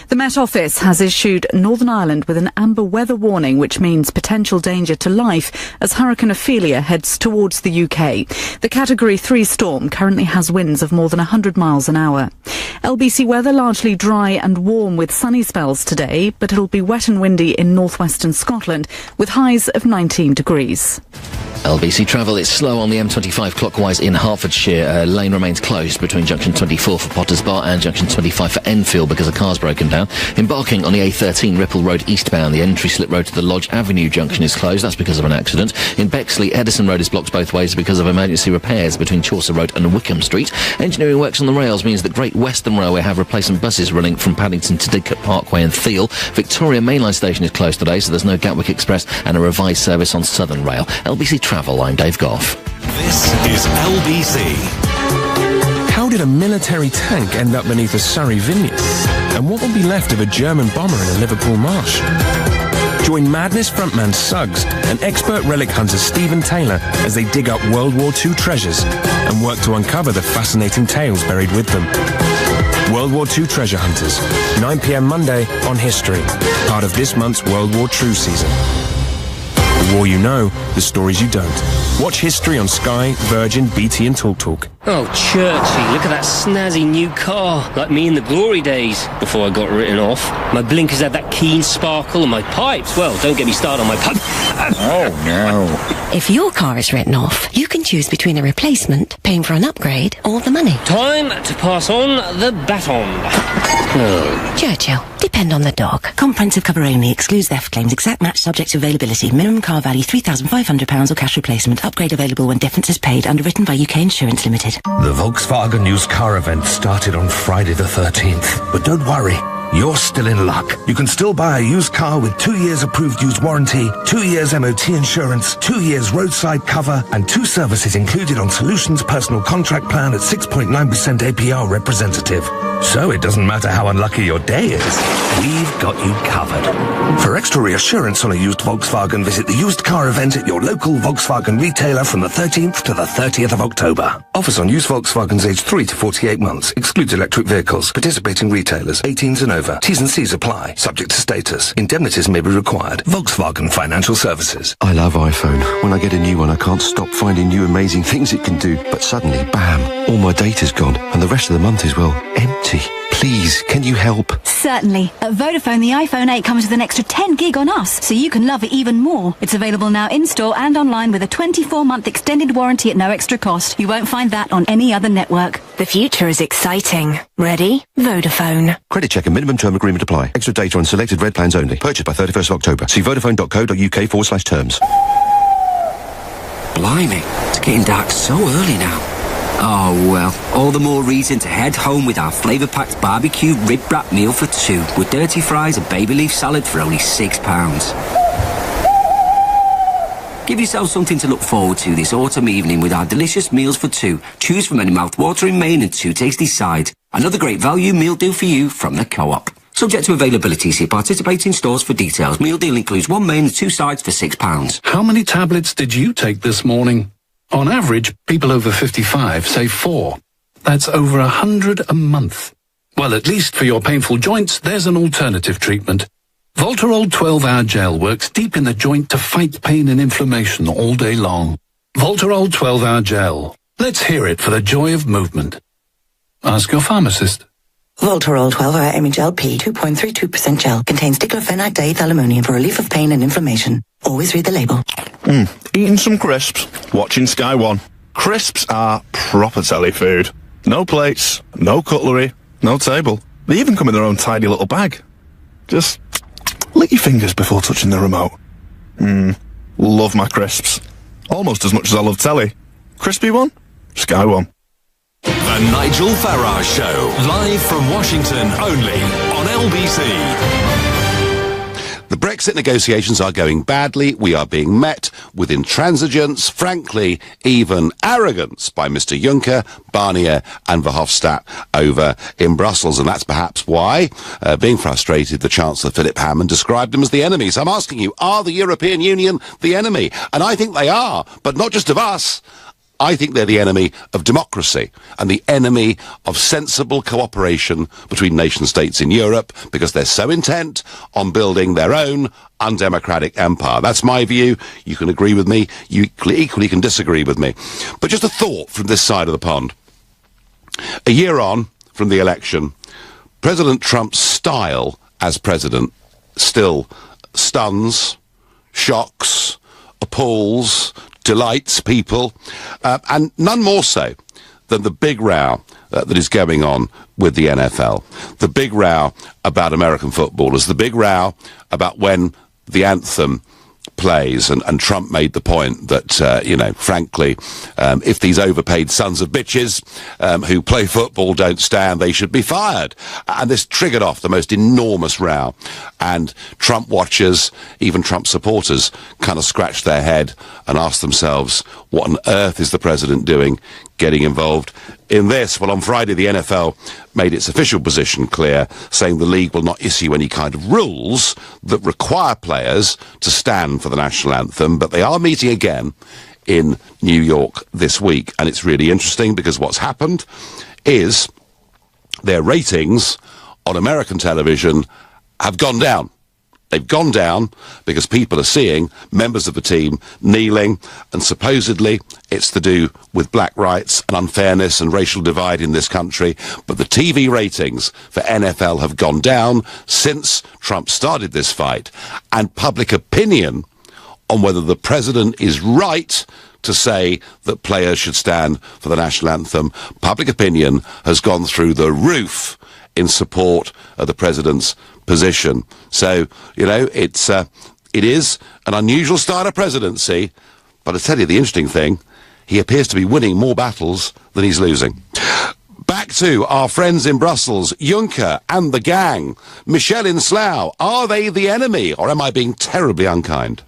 The Met Office has issued Northern Ireland with an amber weather warning, which means potential danger to life as Hurricane Ophelia heads towards the UK. The Category 3 storm currently has winds of more than 100 miles an hour. LBC weather largely dry and warm with sunny spells today, but it'll be wet and windy in northwestern Scotland with highs of 19 degrees. LBC travel, it's slow on the M25 clockwise in Hertfordshire. Lane remains closed between junction 24 for Potters Bar and junction 25 for Enfield because a car's broken down. Embarking on the A13 Ripple Road eastbound, the entry slip road to the Lodge Avenue junction is closed. That's because of an accident. In Bexley, Edison Road is blocked both ways because of emergency repairs between Chaucer Road and Wickham Street. Engineering works on the rails means that Great Western Railway have replacement buses running from Paddington to Didcot Parkway and Thiel. Victoria Mainline Station is closed today, so there's no Gatwick Express and a revised service on Southern Rail. LBC Travel, I'm Dave Goff. This is LBC. How did a military tank end up beneath a Surrey vineyard? And what will be left of a German bomber in a Liverpool marsh? Join Madness frontman Suggs and expert relic hunter Stephen Taylor as they dig up World War II treasures and work to uncover the fascinating tales buried with them. World War II Treasure Hunters, 9 p.m. Monday on History, part of this month's World War True season. The war you know, the stories you don't. Watch History on Sky, Virgin, BT and TalkTalk. Oh, Churchy, look at that snazzy new car. Like me in the glory days, before I got written off. My blinkers had that keen sparkle, and my pipes, well, don't get me started on my pipe. Oh, no. If your car is written off, you can choose between a replacement, paying for an upgrade, or the money. Time to pass on the baton. Oh. Churchill, depend on the dog. Comprehensive cover only, excludes theft claims, exact match subject to availability, minimum car value £3,500 or cash replacement, upgrade available when difference is paid, underwritten by UK Insurance Limited. The Volkswagen used car event started on Friday the 13th. But don't worry, you're still in luck. You can still buy a used car with 2 years approved used warranty, 2 years MOT insurance, 2 years roadside cover, and 2 services included on Solutions Personal Contract Plan at 6.9% APR representative. So it doesn't matter how unlucky your day is, we've got you covered. For extra reassurance on a used Volkswagen, visit the used car event at your local Volkswagen retailer from the 13th to the 30th of October. Offers on used Volkswagens aged 3 to 48 months. Excludes electric vehicles. Participating retailers. 18s and over. T's and C's apply. Subject to status. Indemnities may be required. Volkswagen Financial Services. I love iPhone. When I get a new one, I can't stop finding new amazing things it can do. But suddenly, bam, all my data's gone. And the rest of the month is, well, empty. Please, can you help? Certainly. At Vodafone, the iPhone 8 comes with an extra 10 gig on us, so you can love it even more. It's available now in-store and online with a 24-month extended warranty at no extra cost. You won't find that on any other network. The future is exciting. Ready? Vodafone. Credit check and minimum term agreement apply. Extra data on selected red plans only. Purchased by 31st of October. See vodafone.co.uk/terms. Blimey, it's getting dark so early now. Oh well, all the more reason to head home with our flavour-packed barbecue rib wrap meal for 2 with dirty fries and baby leaf salad for only £6. Give yourself something to look forward to this autumn evening with our delicious meals for 2. Choose from any mouth-watering main and 2 tasty sides. Another great value meal deal for you from the Co-op. Subject to availability, see participating stores for details. Meal deal includes 1 main and 2 sides for £6. How many tablets did you take this morning? On average, people over 55 say 4. That's over 100 a month. Well, at least for your painful joints, there's an alternative treatment. Voltarol 12-hour gel works deep in the joint to fight pain and inflammation all day long. Voltarol 12-hour gel. Let's hear it for the joy of movement. Ask your pharmacist. Voltarol 12-hour Emigel P 2.32% gel contains diclofenac diethyl ammonium for relief of pain and inflammation. Always read the label. Eating some crisps, watching Sky One. Crisps are proper telly food. No plates, no cutlery, no table. They even come in their own tidy little bag. Just lick your fingers before touching the remote. Love my crisps. Almost as much as I love telly. Crispy one, Sky One. The Nigel Farage Show, live from Washington only on LBC. The Brexit negotiations are going badly. We are being met with intransigence, frankly, even arrogance by Mr. Juncker, Barnier and Verhofstadt over in Brussels. And that's perhaps why, being frustrated, the Chancellor Philip Hammond described them as the enemy. So I'm asking you, are the European Union the enemy? And I think they are, but not just of us. I think they're the enemy of democracy and the enemy of sensible cooperation between nation states in Europe because they're so intent on building their own undemocratic empire. That's my view. You can agree with me. You equally can disagree with me. But just a thought from this side of the pond. A year on from the election, President Trump's style as president still stuns, shocks, appalls, delights people, and none more so than the big row that is going on with the NFL. The big row about American footballers, the big row about when the anthem plays, and Trump made the point that, you know, frankly, if these overpaid sons of bitches who play football don't stand, they should be fired. And this triggered off the most enormous row. And Trump watchers, even Trump supporters, kind of scratched their head and asked themselves, what on earth is the president doing getting involved in this? Well, on Friday, the NFL made its official position clear, saying the league will not issue any kind of rules that require players to stand for the national anthem, but they are meeting again in New York this week. And it's really interesting because what's happened is their ratings on American television have gone down. They've gone down because people are seeing members of the team kneeling, and supposedly it's to do with black rights and unfairness and racial divide in this country. But the TV ratings for NFL have gone down since Trump started this fight, and public opinion on whether the president is right to say that players should stand for the national anthem, public opinion has gone through the roof in support of the president's position. So, you know, it is an unusual style of presidency, but I tell you the interesting thing, he appears to be winning more battles than he's losing. Back to our friends in Brussels, Juncker and the gang. Michelle in Slough, are they the enemy, or am I being terribly unkind?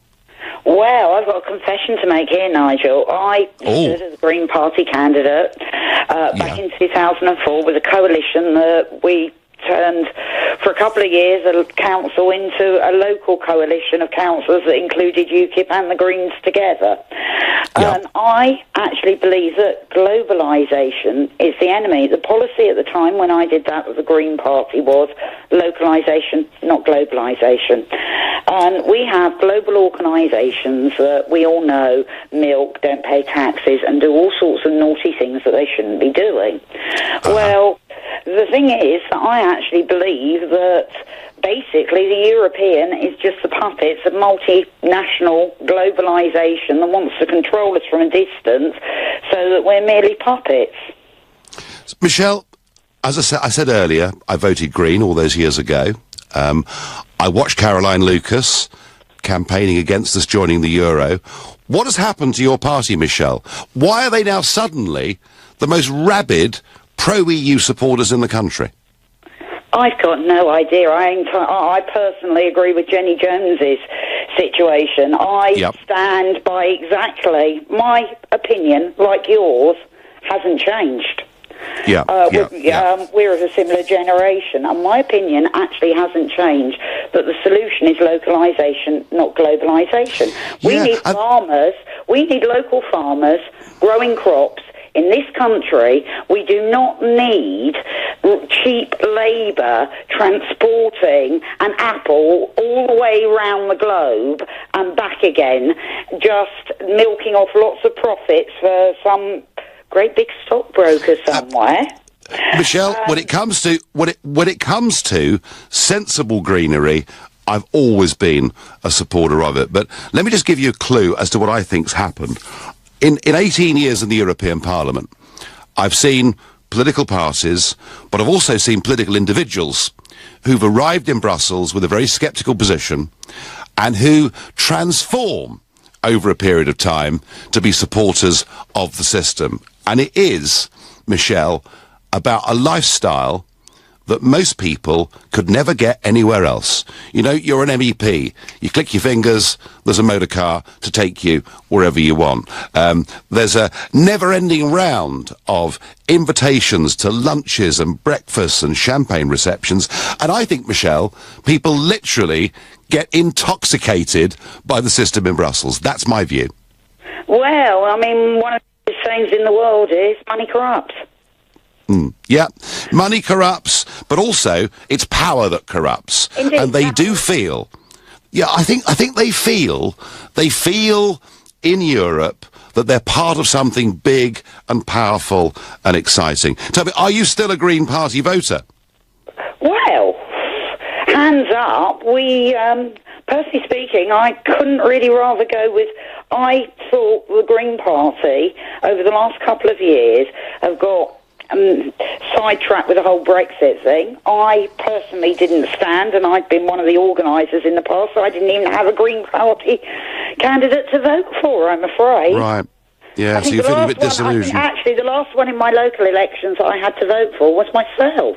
Well, I've got a confession to make here, Nigel. I stood as a Green Party candidate back in 2004 with a coalition that we turned for a couple of years a council into a local coalition of councillors that included UKIP and the Greens together. And I actually believe that globalisation is the enemy. The policy at the time when I did that with the Green Party was localisation, not globalisation. And we have global organisations that we all know milk, don't pay taxes, and do all sorts of naughty things that they shouldn't be doing. Well, the thing is that I actually believe that basically the European is just the puppets of multinational globalisation that wants to control us from a distance so that we're merely puppets. Michelle, as I said earlier, I voted Green all those years ago. I watched Caroline Lucas campaigning against us joining the Euro. What has happened to your party, Michelle? Why are they now suddenly the most rabid pro-EU supporters in the country? I've got no idea. I personally agree with Jenny Jones's situation. I stand by exactly my opinion, like yours, hasn't changed. We're of a similar generation, and my opinion actually hasn't changed, that the solution is localisation, not globalisation. We need farmers, we need local farmers growing crops. In this country, we do not need cheap labour transporting an apple all the way around the globe and back again, just milking off lots of profits for some great big stockbroker somewhere. Michelle, when it comes to sensible greenery, I've always been a supporter of it. But let me just give you a clue as to what I think's happened. In 18 years in the European Parliament, I've seen political parties, but I've also seen political individuals who've arrived in Brussels with a very sceptical position and who transform over a period of time to be supporters of the system. And it is, Michelle, about a lifestyle that most people could never get anywhere else. You know, you're an MEP. You click your fingers, there's a motor car to take you wherever you want. There's a never-ending round of invitations to lunches and breakfasts and champagne receptions. And I think, Michelle, people literally get intoxicated by the system in Brussels. That's my view. Well, I mean, one of the sayings in the world is money corrupts. Yeah, money corrupts, but also it's power that corrupts. Indeed, and they do feel, I think they feel in Europe that they're part of something big and powerful and exciting. Tell me, are you still a Green Party voter? Well, hands up, we personally speaking, I couldn't really rather go with... I thought the Green Party, over the last couple of years, have got sidetracked with the whole Brexit thing. I personally didn't stand, and I've been one of the organisers in the past, so I didn't even have a Green Party candidate to vote for, I'm afraid. Right. Yeah, so you're feeling a bit disillusioned. Actually, the last one in my local elections I had to vote for was myself.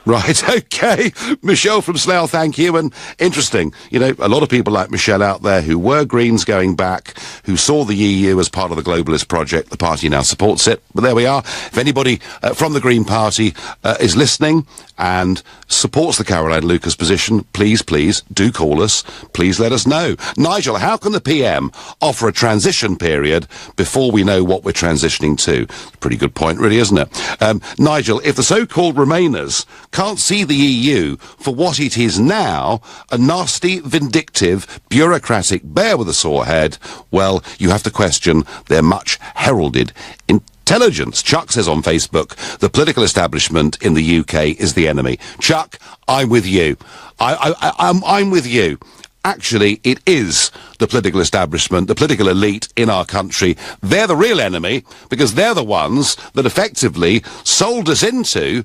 Right, okay. Michelle from Slough, thank you. And interesting, you know, a lot of people like Michelle out there who were Greens going back, who saw the EU as part of the globalist project. The party now supports it. But there we are. If anybody from the Green Party is listening and supports the Caroline Lucas position, please do call us. Please let us know. Nigel, how can the PM offer a transition period before we know what we're transitioning to? Pretty good point, really, isn't it? Nigel, if the so-called Remainers can't see the EU for what it is now, a nasty, vindictive, bureaucratic bear with a sore head, well, you have to question their much heralded intelligence. Chuck says on Facebook, the political establishment in the UK is the enemy. Chuck, I'm with you. I'm with you. Actually, it is the political establishment, the political elite in our country. They're the real enemy, because they're the ones that effectively sold us into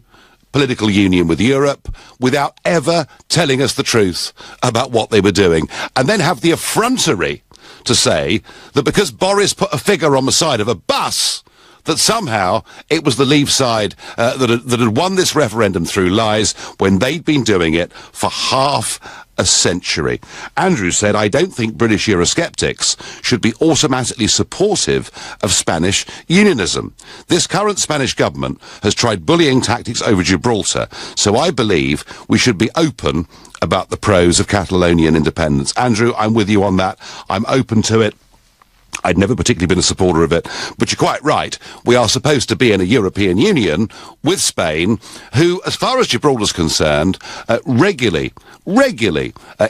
political union with Europe without ever telling us the truth about what they were doing, and then have the effrontery to say that because Boris put a figure on the side of a bus, that somehow it was the Leave side that had won this referendum through lies, when they'd been doing it for half a century. Andrew said, I don't think British Eurosceptics should be automatically supportive of Spanish unionism. This current Spanish government has tried bullying tactics over Gibraltar, so I believe we should be open about the pros of Catalonian independence. Andrew, I'm with you on that. I'm open to it. I'd never particularly been a supporter of it, but you're quite right. We are supposed to be in a European Union with Spain, who, as far as Gibraltar's concerned, regularly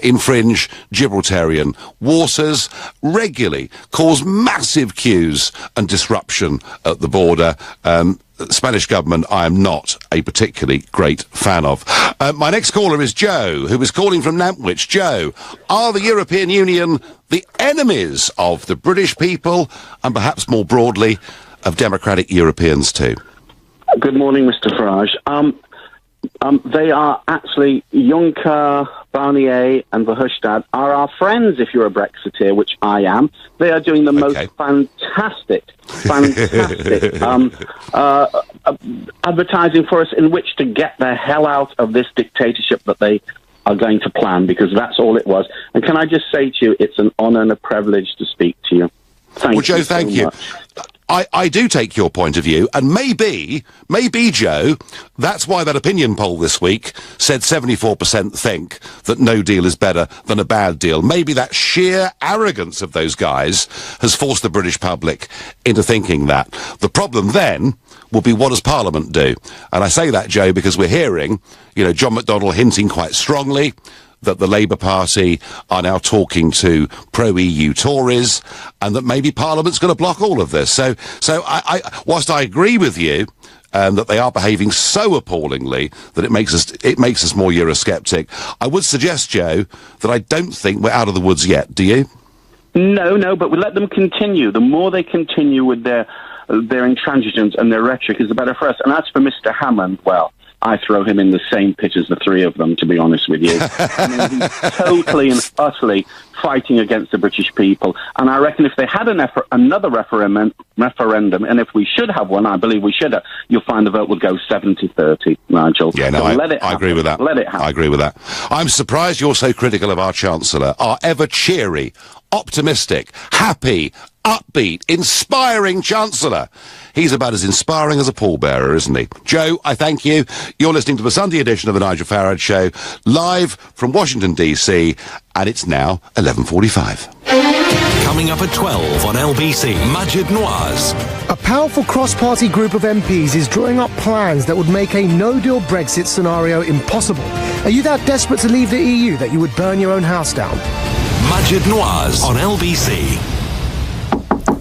infringe Gibraltarian waters, regularly cause massive queues and disruption at the border. The Spanish government I am not a particularly great fan of. My next caller is Joe, who is calling from Nantwich. Joe, are the European Union the enemies of the British people, and perhaps more broadly, of democratic Europeans too? Good morning, Mr. Farage. They are actually, Juncker, Barnier and Verhofstadt are our friends if you're a Brexiteer, which I am. They are doing the most fantastic advertising for us in which to get the hell out of this dictatorship that they are going to plan, because that's all it was. And can I just say to you, it's an honour and a privilege to speak to you. Thank you. Joe, thank you. I do take your point of view, and maybe, Joe, that's why that opinion poll this week said 74% think that no deal is better than a bad deal. Maybe that sheer arrogance of those guys has forced the British public into thinking that. The problem then will be, what does Parliament do? And I say that, Joe, because we're hearing, you know, John McDonnell hinting quite strongly that the Labour Party are now talking to pro-EU Tories, and that maybe Parliament's going to block all of this. So whilst I agree with you that they are behaving so appallingly that it makes us more Eurosceptic, I would suggest, Joe, that I don't think we're out of the woods yet. Do you? No, but we let them continue. The more they continue with their intransigence and their rhetoric, is the better for us. And as for Mr. Hammond, well, I throw him in the same pit as the three of them, to be honest with you. I mean, he's totally and utterly fighting against the British people. And I reckon if they had another referendum, and if we should have one, I believe we should have, you'll find the vote would go 70-30, Nigel. Yeah, no, I agree with that. Let it happen. I agree with that. I'm surprised you're so critical of our Chancellor, our ever-cheery, optimistic, happy, upbeat, inspiring Chancellor. He's about as inspiring as a pallbearer, isn't he? Joe, I thank you. You're listening to the Sunday edition of the Nigel Farage Show, live from Washington, D.C., and it's now 11:45. Coming up at 12 on LBC, Majid Noise. A powerful cross-party group of MPs is drawing up plans that would make a no-deal Brexit scenario impossible. Are you that desperate to leave the EU that you would burn your own house down? Majid Noise on LBC.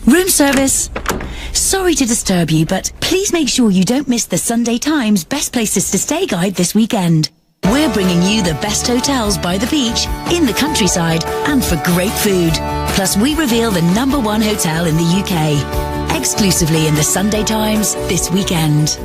Room service. Sorry to disturb you, but please make sure you don't miss the Sunday Times Best Places to Stay guide this weekend. We're bringing you the best hotels by the beach, in the countryside, and for great food. Plus, we reveal the #1 hotel in the UK. Exclusively in the Sunday Times this weekend.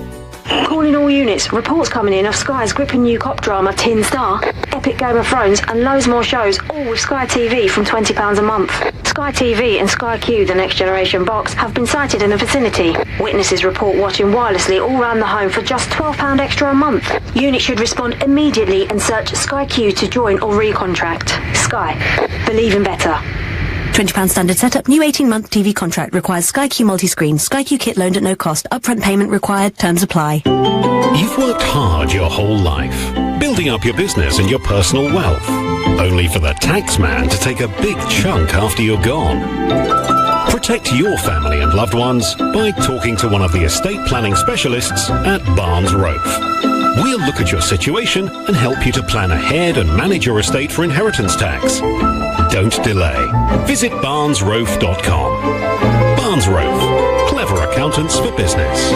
Calling all units. Reports coming in of Sky's gripping new cop drama Tin Star, epic Game of Thrones, and loads more shows, all with Sky TV from £20 a month. Sky TV and Sky Q, the Next Generation box, have been sighted in the vicinity. Witnesses report watching wirelessly all round the home for just £12 extra a month. Units should respond immediately and search Sky Q to join or recontract. Sky. Believe in better. £20 standard setup. New 18-month TV contract requires Sky Q multi-screen. Sky Q kit loaned at no cost. Upfront payment required. Terms apply. You've worked hard your whole life, building up your business and your personal wealth, only for the tax man to take a big chunk after you're gone. Protect your family and loved ones by talking to one of the estate planning specialists at Barnes Rofe. We'll look at your situation and help you to plan ahead and manage your estate for inheritance tax. Don't delay. Visit barnesrofe.com. Barnes Rofe. Clever accountants for business.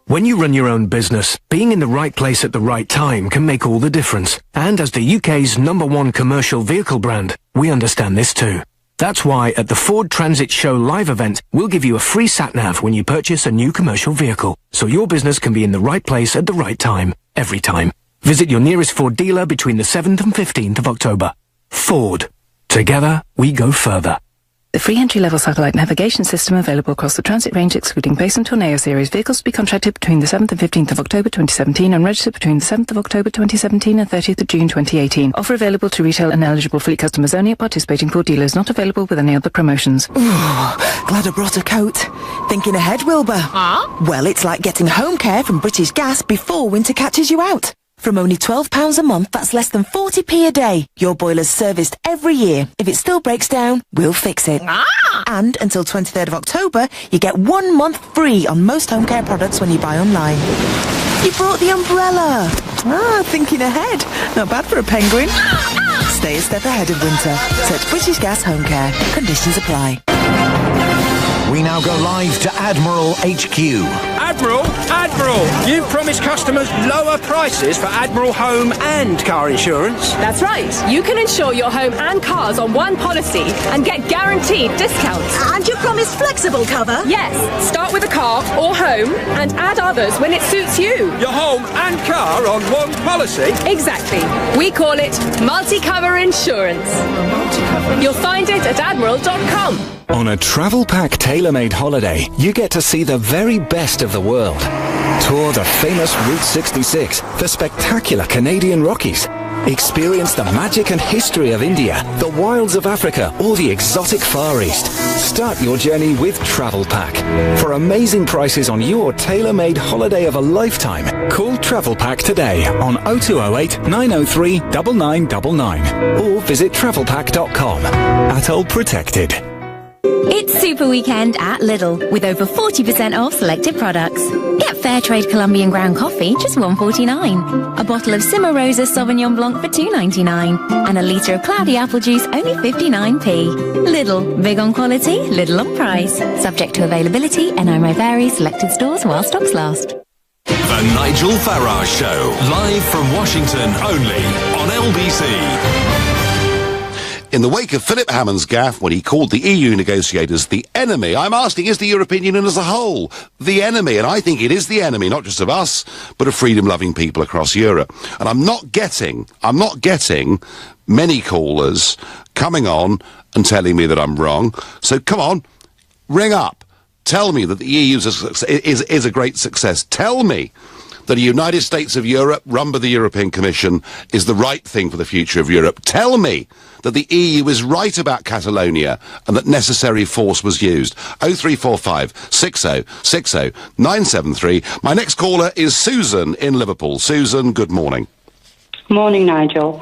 When you run your own business, being in the right place at the right time can make all the difference. And as the UK's #1 commercial vehicle brand, we understand this too. That's why at the Ford Transit Show live event, we'll give you a free sat-nav when you purchase a new commercial vehicle, so your business can be in the right place at the right time, every time. Visit your nearest Ford dealer between the 7th and 15th of October. Ford. Together, we go further. The free entry-level satellite navigation system available across the Transit range, excluding Base and Tornado series vehicles, to be contracted between the 7th and 15th of October 2017 and registered between the 7th of October 2017 and 30th of June 2018. Offer available to retail and eligible fleet customers only at participating Ford dealers. Not available with any other promotions. Glad I brought a coat. Thinking ahead, Wilbur. Well, it's like getting home care from British Gas before winter catches you out. From only £12 a month, that's less than 40p a day. Your boiler's serviced every year. If it still breaks down, we'll fix it. And until 23rd of October, you get 1 month free on most home care products when you buy online. You brought the umbrella. Thinking ahead. Not bad for a penguin. Stay a step ahead of winter. Search British Gas Home Care. Conditions apply. We now go live to Admiral HQ. Admiral, you've promised customers lower prices for Admiral home and car insurance. That's right. You can insure your home and cars on one policy and get guaranteed discounts. And you promised flexible cover? Yes. Start with a car or home and add others when it suits you. Your home and car on one policy? Exactly. We call it multi-cover insurance. You'll find it at admiral.com. On a travel pack tailor-made holiday, you get to see the very best of the world. Tour the famous Route 66, the spectacular Canadian Rockies. Experience the magic and history of India, the wilds of Africa, or the exotic Far East. Start your journey with Travel Pack. For amazing prices on your tailor-made holiday of a lifetime, call Travel Pack today on 0208 903 9999 or visit travelpack.com. ATOL Protected. It's Super Weekend at Lidl, with over 40% off selected products. Get Fairtrade Colombian ground coffee, just $1.49. A bottle of Cimarosa Sauvignon Blanc for $2.99. And a litre of cloudy apple juice, only 59p. Lidl, big on quality, little on price. Subject to availability, NI may vary, selected stores while stocks last. The Nigel Farage Show, live from Washington, only on LBC. In the wake of Philip Hammond's gaffe when he called the EU negotiators the enemy, I'm asking, is the European Union as a whole the enemy? And I think it is the enemy, not just of us, but of freedom-loving people across Europe. And I'm not getting many callers coming on and telling me that I'm wrong. So come on, ring up. Tell me that the EU is a great success. Tell me that the United States of Europe, run by the European Commission, is the right thing for the future of Europe. Tell me that the EU is right about Catalonia and that necessary force was used. 0345 60 60 973. My next caller is Susan in Liverpool. Susan, good morning. Morning, Nigel.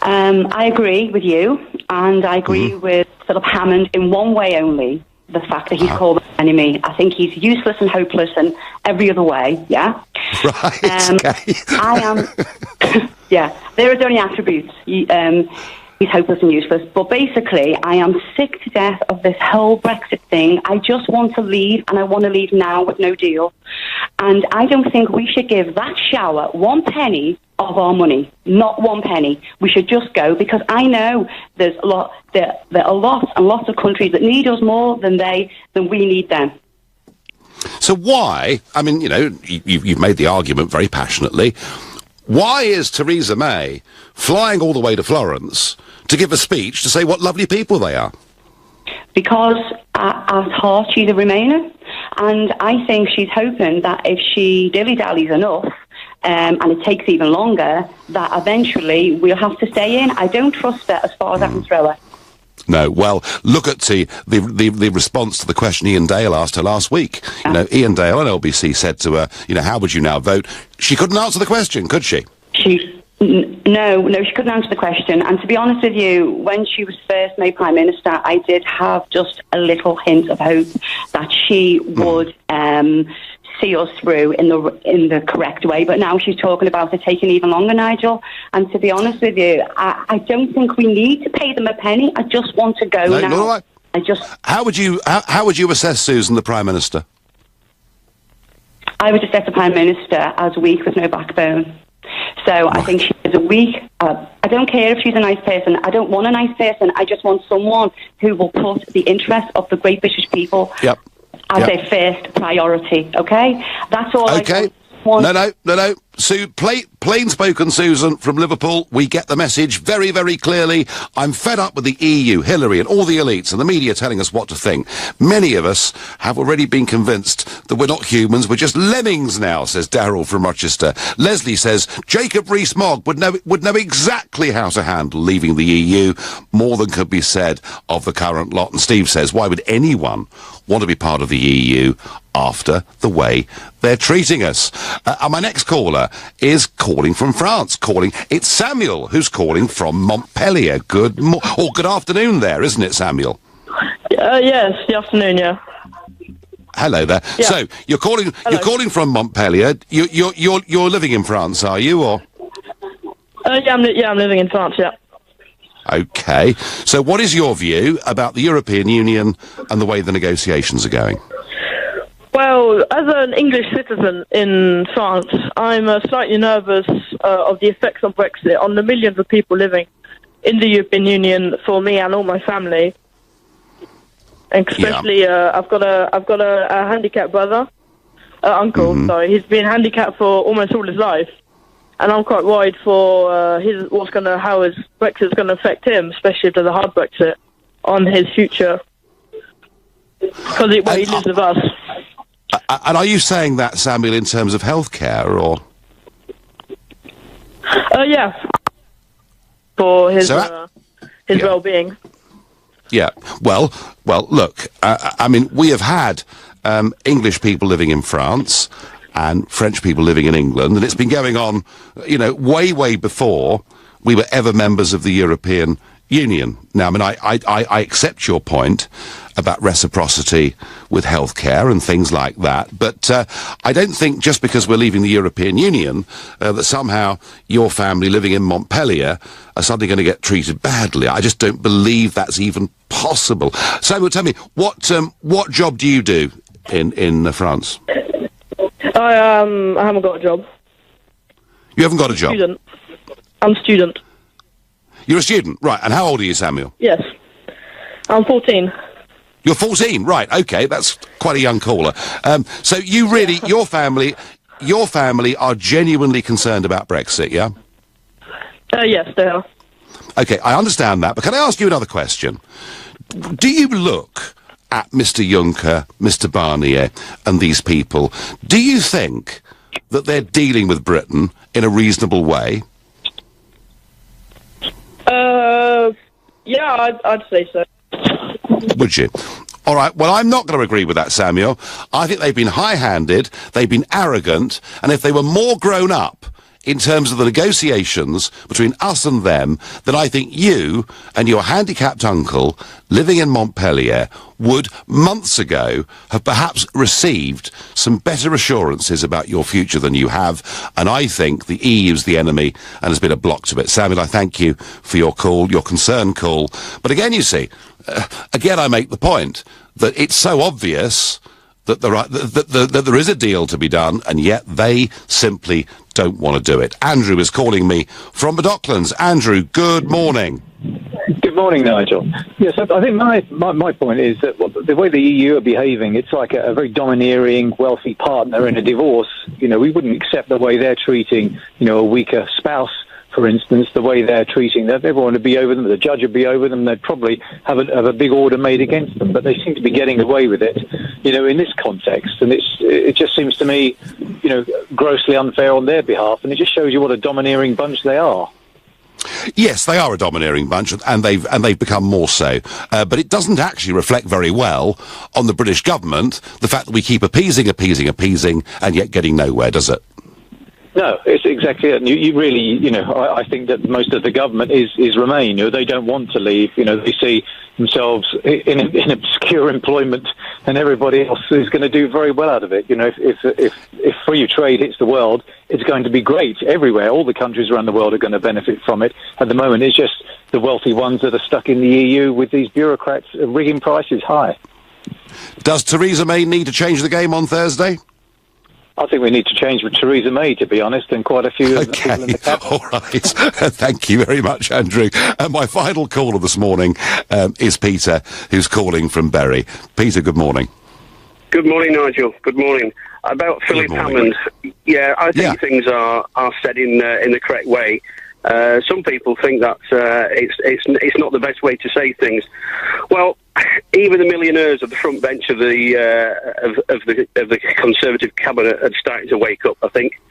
I agree with you, and I agree with Philip Hammond in one way only. The fact that he's called an enemy. I think he's useless and hopeless in every other way, yeah? Right, okay. I am... yeah, there is only attributes. He's hopeless and useless. But basically, I am sick to death of this whole Brexit thing. I just want to leave, and I want to leave now with no deal. And I don't think we should give that shower 1 penny of our money, not one penny. We should just go, because I know there are lots and lots of countries that need us more than we need them. So why, I mean, you know, you've made the argument very passionately, why is Theresa May flying all the way to Florence to give a speech to say what lovely people they are? Because at heart she's a Remainer, and I think she's hoping that if she dilly-dallies enough, and it takes even longer, that eventually we'll have to stay in. I don't trust her as far as I can throw her. No, well, look at the response to the question Ian Dale asked her last week. You know, Ian Dale on LBC said to her, you know, how would you now vote? She couldn't answer the question, could she? No, she couldn't answer the question. And to be honest with you, when she was first made Prime Minister, I did have just a little hint of hope that she would see us through in the correct way. But now she's talking about it taking even longer, Nigel. And to be honest with you, I don't think we need to pay them a penny. I just want to go now. No, How would you assess Susan, the Prime Minister? I would assess the Prime Minister as weak with no backbone. So I think she is a weak. I don't care if she's a nice person. I don't want a nice person. I just want someone who will put the interests of the great British people as their first priority. Okay, that's all. Okay. No. Plain-spoken Susan from Liverpool. We get the message very, very clearly. I'm fed up with the EU, Hillary, and all the elites and the media telling us what to think. Many of us have already been convinced that we're not humans, we're just lemmings now, says Darryl from Rochester. Leslie says Jacob Rees-Mogg would know exactly how to handle leaving the EU. More than could be said of the current lot. And Steve says, why would anyone want to be part of the EU after the way they're treating us? And my next caller is calling from France. It's Samuel who's calling from Montpellier. Good afternoon there, isn't it, Samuel? Yes, the afternoon, yeah. Hello there. Yeah. So you're calling from Montpellier. You're living in France, are you, or? I'm living in France, yeah. Okay. So what is your view about the European Union and the way the negotiations are going? Well, as an English citizen in France, I'm slightly nervous of the effects of Brexit on the millions of people living in the European Union, for me and all my family. And especially, I've got a handicapped uncle. Sorry, he's been handicapped for almost all his life, and I'm quite worried for how his Brexit's going to affect him, especially if there's a hard Brexit, on his future, because he lives with us. And are you saying that, Samuel, in terms of healthcare, or? Yeah. For his well-being. Yeah. Well. Look. I mean, we have had English people living in France and French people living in England, and it's been going on, you know, way before we were ever members of the European Union. Now, I mean, I accept your point about reciprocity with healthcare and things like that, but I don't think just because we're leaving the European Union that somehow your family living in Montpellier are suddenly going to get treated badly. I just don't believe that's even possible. Samuel, tell me, what job do you do in France? I haven't got a job. You haven't got a job? I'm a student. You're a student, right? And how old are you, Samuel? Yes, I'm 14. You're 14, right? Okay, that's quite a young caller. So you really, your family are genuinely concerned about Brexit, yeah? Yes, they are. Okay, I understand that, but can I ask you another question? Do you look at Mr. Juncker, Mr. Barnier, and these people? Do you think that they're dealing with Britain in a reasonable way? Yeah, I'd say so. Would you? All right, well, I'm not going to agree with that, Samuel. I think they've been high-handed, they've been arrogant, and if they were more grown up in terms of the negotiations between us and them, then I think you and your handicapped uncle living in Montpellier would, months ago, have perhaps received some better assurances about your future than you have, and I think the EU's the enemy and has been a block to it. Samuel, I thank you for your call, your concern call. But again, you see, again I make the point that it's so obvious that there is a deal to be done, and yet they simply don't want to do it. Andrew is calling me from the Docklands. Andrew, good morning. Good morning, Nigel. Yes, I think my point is that the way the EU are behaving, it's like a very domineering, wealthy partner in a divorce. You know, we wouldn't accept the way they're treating, a weaker spouse, for instance, the way they're treating them. Everyone would be over them, the judge would be over them, they'd probably have a big order made against them, but they seem to be getting away with it, in this context. And it just seems to me, grossly unfair on their behalf, and it just shows you what a domineering bunch they are. Yes, they are a domineering bunch, and they've become more so. But it doesn't actually reflect very well on the British government, the fact that we keep appeasing, and yet getting nowhere, does it? No, it's exactly it. And you really, I think that most of the government is Remain. They don't want to leave. They see themselves in obscure employment, and everybody else is going to do very well out of it. If free trade hits the world, it's going to be great everywhere. All the countries around the world are going to benefit from it. At the moment, it's just the wealthy ones that are stuck in the EU with these bureaucrats rigging prices high. Does Theresa May need to change the game on Thursday? I think we need to change with Theresa May, to be honest, and quite a few of the people in the cabinet. All right. Thank you very much, Andrew. And my final caller this morning is Peter, who's calling from Bury. Peter, good morning. Good morning, Nigel. Good morning. About Philip Hammond, I think things are said in the correct way. Some people think that it's not the best way to say things. Well, even the millionaires at the front bench of the Conservative cabinet are starting to wake up, I think.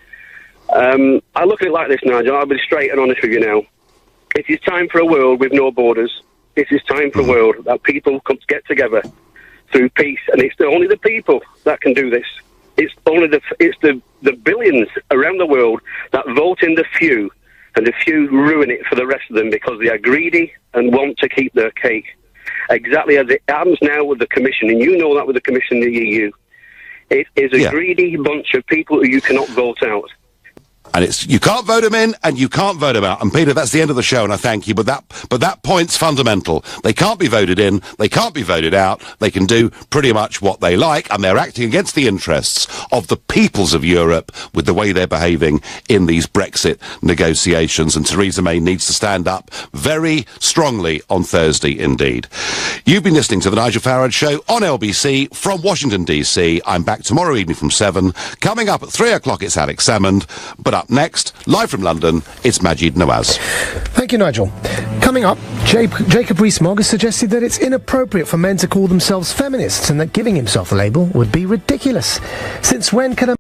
I look at it like this, Nigel. I'll be straight and honest with you now. It is time for a world with no borders. It is time for a world that people come to get together through peace, and it's only the people that can do this. It's only the billions around the world that vote in the few, and the few ruin it for the rest of them because they are greedy and want to keep their cake. Exactly as it happens now with the Commission, and you know that with the Commission in the EU. It is a greedy bunch of people who you cannot vote out. And you can't vote them in, and you can't vote them out. And Peter, that's the end of the show, and I thank you. But that point's fundamental. They can't be voted in. They can't be voted out. They can do pretty much what they like, and they're acting against the interests of the peoples of Europe with the way they're behaving in these Brexit negotiations. And Theresa May needs to stand up very strongly on Thursday, indeed. You've been listening to the Nigel Farage Show on LBC from Washington, DC. I'm back tomorrow evening from 7. Coming up at 3 o'clock, it's Alex Salmond. But up next, live from London, it's Majid Nawaz. Thank you, Nigel. Coming up, Jacob Rees-Mogg has suggested that it's inappropriate for men to call themselves feminists and that giving himself a label would be ridiculous. Since when can a